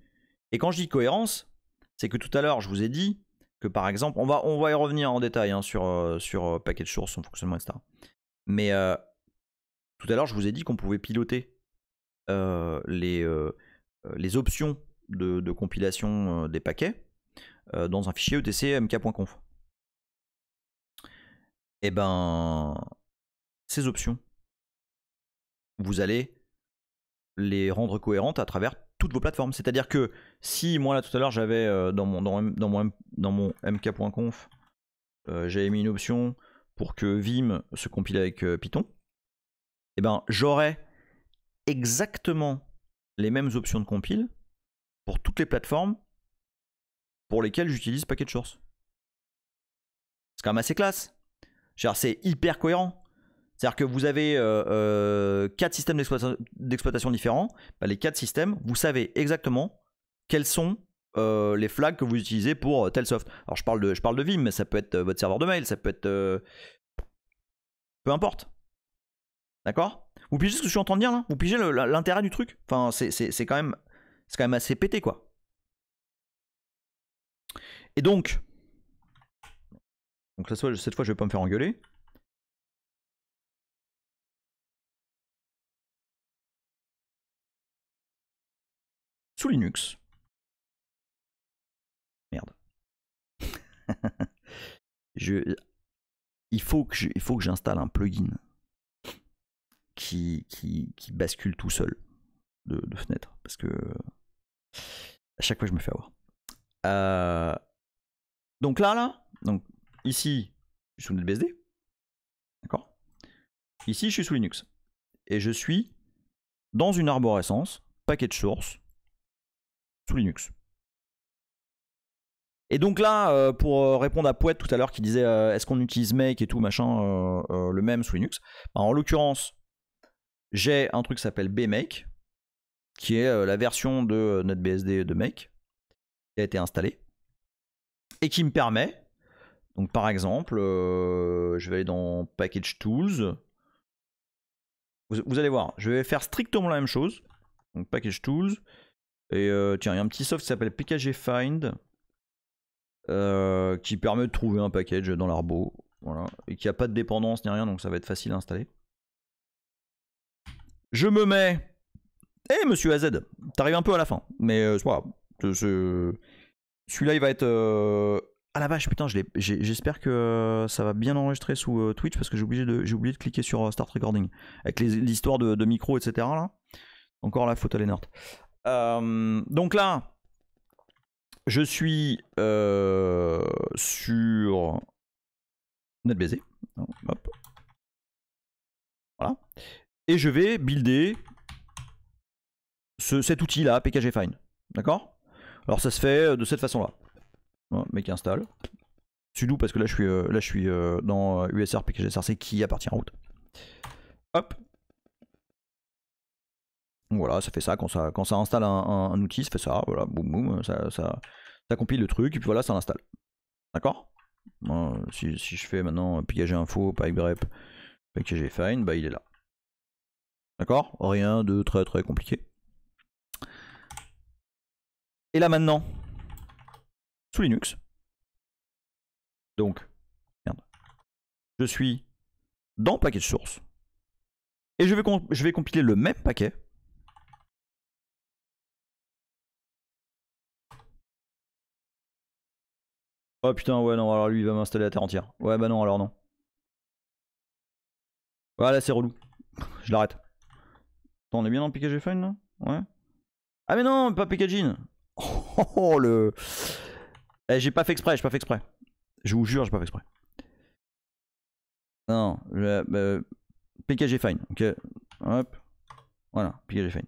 Et quand je dis cohérence, c'est que tout à l'heure, je vous ai dit que par exemple, on va y revenir en détail hein, sur package source, son fonctionnement, etc. Mais tout à l'heure, je vous ai dit qu'on pouvait piloter les options de compilation des paquets dans un fichier etc mk.conf. Et ben, ces options, vous allez les rendre cohérentes à travers toutes vos plateformes. C'est-à-dire que si moi là tout à l'heure j'avais dans mon mk.conf j'avais mis une option pour que Vim se compile avec Python, et ben j'aurais exactement les mêmes options de compile pour toutes les plateformes pour lesquelles j'utilise package source. C'est quand même assez classe. C'est hyper cohérent. C'est-à-dire que vous avez 4 systèmes d'exploitation différents. Bah, les 4 systèmes, vous savez exactement quels sont les flags que vous utilisez pour tel soft. Alors je parle de Vim, mais ça peut être votre serveur de mail, ça peut être... peu importe. D'accord? Vous pigez ce que je suis en train de dire là? Vous pigez l'intérêt du truc? Enfin, c'est quand même assez pété quoi. Et donc cette fois je vais pas me faire engueuler. Sous Linux. Merde. Il faut que j'installe un plugin qui bascule tout seul de fenêtre. Parce que à chaque fois je me fais avoir. Donc là, donc ici, je suis sous NetBSD. D'accord? Ici, je suis sous Linux. Et je suis dans une arborescence, package source, sous Linux. Et donc là, pour répondre à Pouet tout à l'heure qui disait est-ce qu'on utilise make et tout machin, le même sous Linux, bah, en l'occurrence, j'ai un truc qui s'appelle bmake, qui est la version de NetBSD de make, qui a été installée, et qui me permet, donc par exemple, je vais aller dans Package Tools, vous allez voir, je vais faire strictement la même chose, donc Package Tools, et tiens, il y a un petit soft qui s'appelle pkgfind, qui permet de trouver un package dans l'arbo, voilà, et qui n'a pas de dépendance ni rien, donc ça va être facile à installer. Je me mets... Eh monsieur AZ, t'arrives un peu à la fin, mais c'est pas grave. Celui-là il va être... Ah la vache, putain, j'espère que ça va bien enregistrer sous Twitch, parce que j'ai oublié de cliquer sur Start Recording. Avec l'histoire de micro, etc. Là. Encore la faute à Lennart. Donc là, je suis sur NetBSD. Hop. Voilà. Et je vais builder cet outil là, pkgfind. D'accord? Alors ça se fait de cette façon là. Voilà, mec installe. Sudo parce que là je suis dans USR pkgsrc qui appartient à root. Hop. Voilà, ça fait ça quand ça installe un outil, ça fait ça. Voilà, boum boum, ça compile le truc et puis voilà, ça l'installe. D'accord? Si je fais maintenant pkginfo, pipegrep, pkgfind, bah il est là. D'accord? Rien de très très compliqué. Et là maintenant, sous Linux. Donc, merde. Je suis dans package source. Et je vais compiler le même paquet. Oh putain, ouais, non, alors lui il va m'installer la terre entière. Ouais, bah non, alors non. Voilà, c'est relou. Je l'arrête. Attends, on est bien dans le pkgfind là? Ouais. Ah mais non, pas pkgin. Oh le... j'ai pas fait exprès, Je vous jure, j'ai pas fait exprès. Non, pkgfind, ok. Hop. Voilà, pkgfind.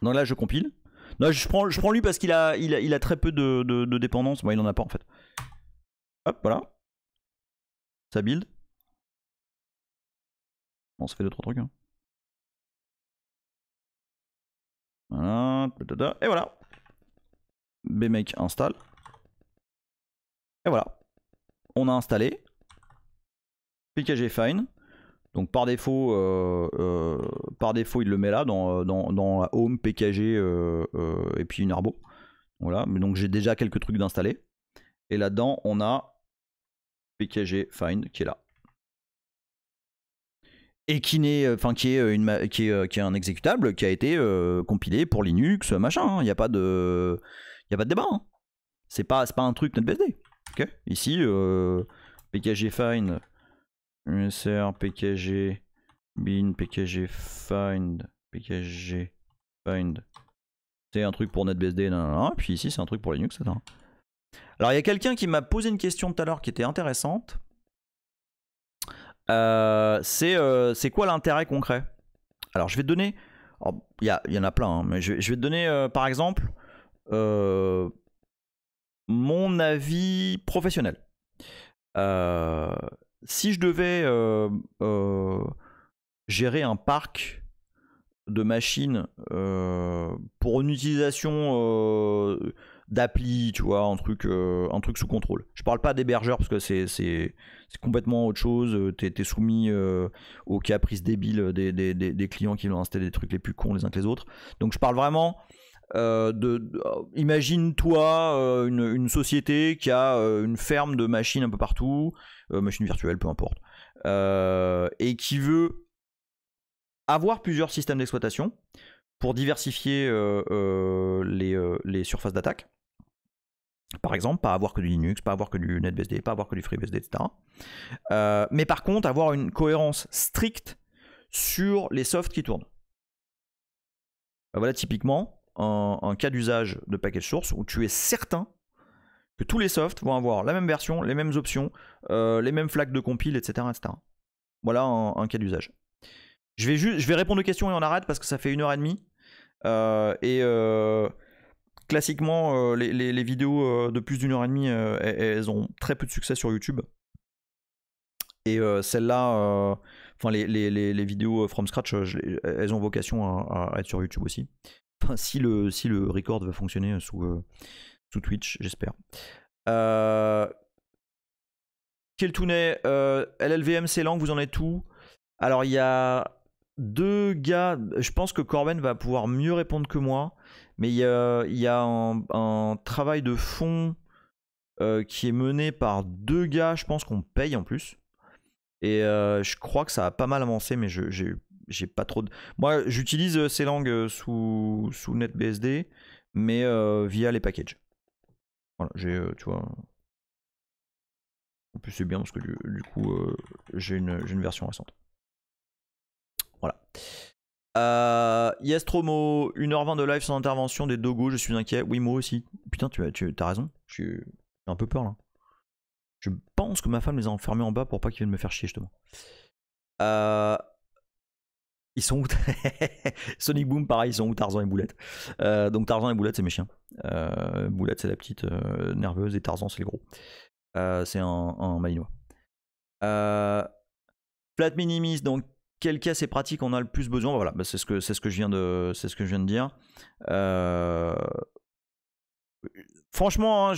Donc là, je compile. Non, je prends lui parce qu'il a très peu de dépendance. Moi, il en a pas en fait. Hop, voilà. Ça build. Bon, ça fait 2-3 trucs. Hein. Voilà. Et voilà. Bmake installe. Et voilà. On a installé pkgfind. Donc par défaut, il le met là dans la home pkg et puis une arbo. Voilà, mais donc j'ai déjà quelques trucs d'installer. Et là-dedans, on a pkgfind qui est là. et qui est un exécutable qui a été compilé pour Linux, machin. Il n'y a pas de débat. Hein. C'est pas un truc NetBSD. Okay. Ici, pkg find, usr, pkg bin, pkg find, c'est un truc pour NetBSD, puis ici c'est un truc pour Linux, etc. Alors il y a quelqu'un qui m'a posé une question tout à l'heure qui était intéressante. C'est quoi l'intérêt concret? Alors je vais te donner, il y en a plein, hein, mais je vais te donner par exemple mon avis professionnel. Si je devais gérer un parc de machines pour une utilisation d'appli, tu vois, un truc sous contrôle. Je parle pas d'hébergeur parce que c'est complètement autre chose. T'es soumis aux caprices débiles des clients qui vont installer des trucs les plus cons les uns que les autres. Donc je parle vraiment imagine-toi une société qui a une ferme de machines un peu partout, machines virtuelles, peu importe, et qui veut avoir plusieurs systèmes d'exploitation pour diversifier les surfaces d'attaque. Par exemple, pas avoir que du Linux, pas avoir que du NetBSD, pas avoir que du FreeBSD, etc. Mais par contre, avoir une cohérence stricte sur les softs qui tournent. Voilà typiquement un cas d'usage de package source où tu es certain que tous les softs vont avoir la même version, les mêmes options, les mêmes flags de compile, etc. etc. Voilà un cas d'usage. Je vais répondre aux questions et on arrête parce que ça fait 1h30. Classiquement, les vidéos de plus d'1h30, elles ont très peu de succès sur YouTube. Et celles-là, enfin les vidéos from scratch, elles ont vocation à être sur YouTube aussi. Enfin, si le record va fonctionner sous Twitch, j'espère. Keltounet, LLVM, Clang, vous en êtes où? Alors, il y a 2 gars, je pense que Corben va pouvoir mieux répondre que moi, mais il y a un travail de fond qui est mené par 2 gars, je pense qu'on paye en plus. Et je crois que ça a pas mal avancé, mais j'ai pas trop de... Moi, j'utilise Clang sous NetBSD, mais via les packages. Voilà, tu vois... En plus, c'est bien parce que du coup, j'ai une version récente. Voilà. Yestromo, 1h20 de live sans intervention des dogos, je suis inquiet. Oui, moi aussi. Putain, tu as raison. J'ai un peu peur là. Je pense que ma femme les a enfermés en bas pour pas qu'ils viennent me faire chier justement. Ils sont où? Sonic Boom, pareil, ils sont où Tarzan et Boulette? Donc Tarzan et Boulette, c'est mes chiens. Boulette, c'est la petite nerveuse et Tarzan, c'est le gros. C'est un malinois. Flat Minimis, donc quel cas c'est pratique on a le plus besoin? Voilà, bah, c'est ce que je viens de dire. Franchement, hein,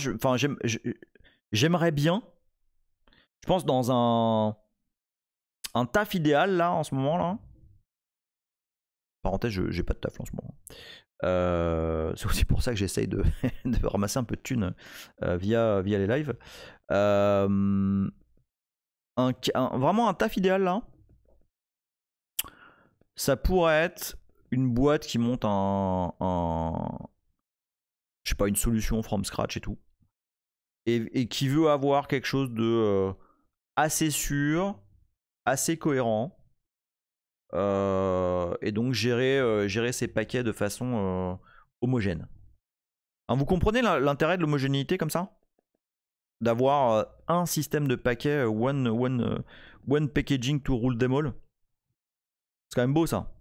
j'aimerais bien. Je pense dans un taf idéal là en ce moment là. Parenthèse, j'ai pas de taf là, en ce moment. C'est aussi pour ça que j'essaye de ramasser un peu de thunes via les lives. Vraiment un taf idéal là. Ça pourrait être une boîte qui monte je sais pas, une solution from scratch et tout. Et qui veut avoir quelque chose de assez sûr, assez cohérent. Et donc gérer ces paquets de façon homogène. Hein, vous comprenez l'intérêt de l'homogénéité comme ça? D'avoir un système de paquets, one packaging to rule them all. C'est quand même beau ça.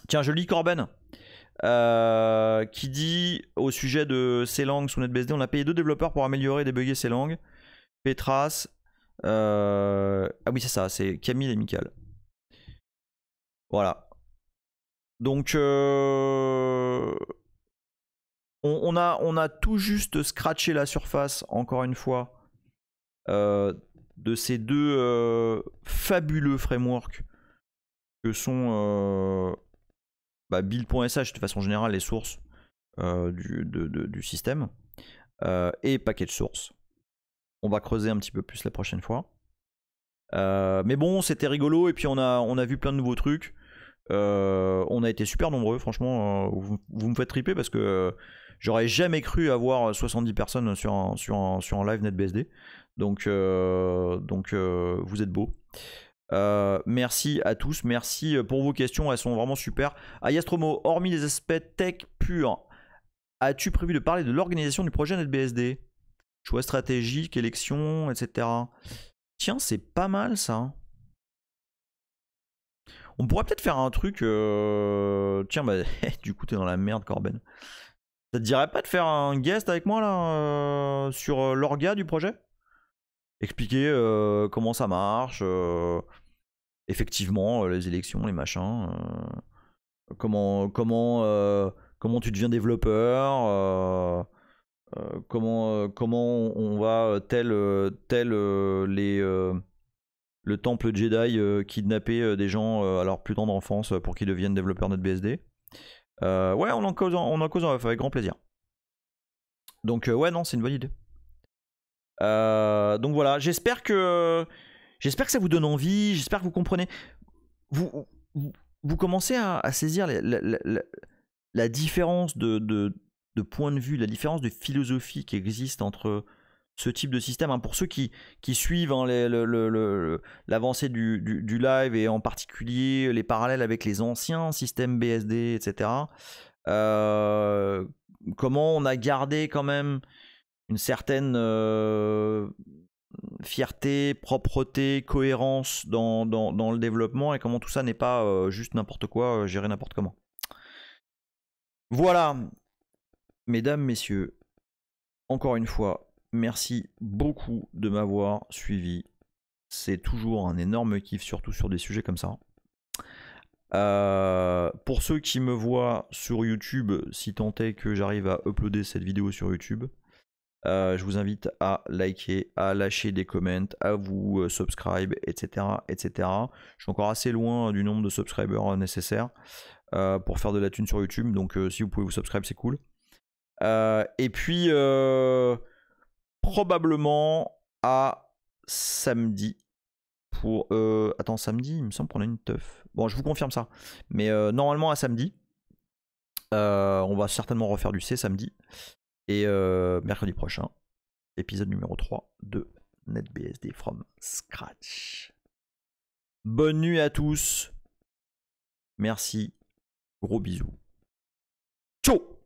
Tiens, je lis Corben qui dit au sujet de Clang sous NetBSD, on a payé 2 développeurs pour améliorer et débugger Clang. Petras. Ah oui, c'est ça, c'est Camille et Michael. Voilà. Donc on a tout juste scratché la surface, encore une fois, de ces 2 fabuleux frameworks que sont build.sh, de façon générale les sources du système, et package source. On va creuser un petit peu plus la prochaine fois. Mais bon, c'était rigolo et puis on a vu plein de nouveaux trucs. On a été super nombreux, franchement. Vous me faites triper parce que j'aurais jamais cru avoir 70 personnes sur un live NetBSD. Donc vous êtes beaux. Merci à tous, merci pour vos questions, elles sont vraiment super. Ayastromo, hormis les aspects tech purs, as-tu prévu de parler de l'organisation du projet NetBSD? Choix stratégique, élection, etc. Tiens, c'est pas mal ça. On pourrait peut-être faire un truc. Tiens, bah, du coup, t'es dans la merde, Corben. Ça te dirait pas de faire un guest avec moi là sur l'orga du projet? Expliquer comment ça marche, effectivement, les élections, les machins, comment tu deviens développeur, comment on va le temple Jedi kidnapper des gens à leur plus tendre enfance pour qu'ils deviennent développeurs NetBSD. Ouais, on en cause avec grand plaisir. Donc ouais, non, c'est une bonne idée. Donc voilà, j'espère que ça vous donne envie, j'espère que vous comprenez. Vous commencez à saisir la différence de point de vue, la différence de philosophie qui existe entre ce type de système. Hein, pour ceux qui suivent hein, l'avancée du live et en particulier les parallèles avec les anciens systèmes BSD, etc. Comment on a gardé quand même une certaine fierté, propreté, cohérence dans le développement et comment tout ça n'est pas juste n'importe quoi, géré n'importe comment. Voilà, mesdames, messieurs, encore une fois, merci beaucoup de m'avoir suivi. C'est toujours un énorme kiff, surtout sur des sujets comme ça. Pour ceux qui me voient sur YouTube, si tant est que j'arrive à uploader cette vidéo sur YouTube, je vous invite à liker, à lâcher des comments, à vous subscribe, etc., etc. Je suis encore assez loin du nombre de subscribers nécessaires pour faire de la thune sur YouTube, donc si vous pouvez vous subscribe, c'est cool. Et puis, probablement à samedi. Attends, samedi, il me semble qu'on a une teuf. Bon, je vous confirme ça. Mais normalement à samedi. On va certainement refaire du C samedi. Et mercredi prochain, épisode numéro 3 de NetBSD from scratch. Bonne nuit à tous. Merci. Gros bisous. Ciao.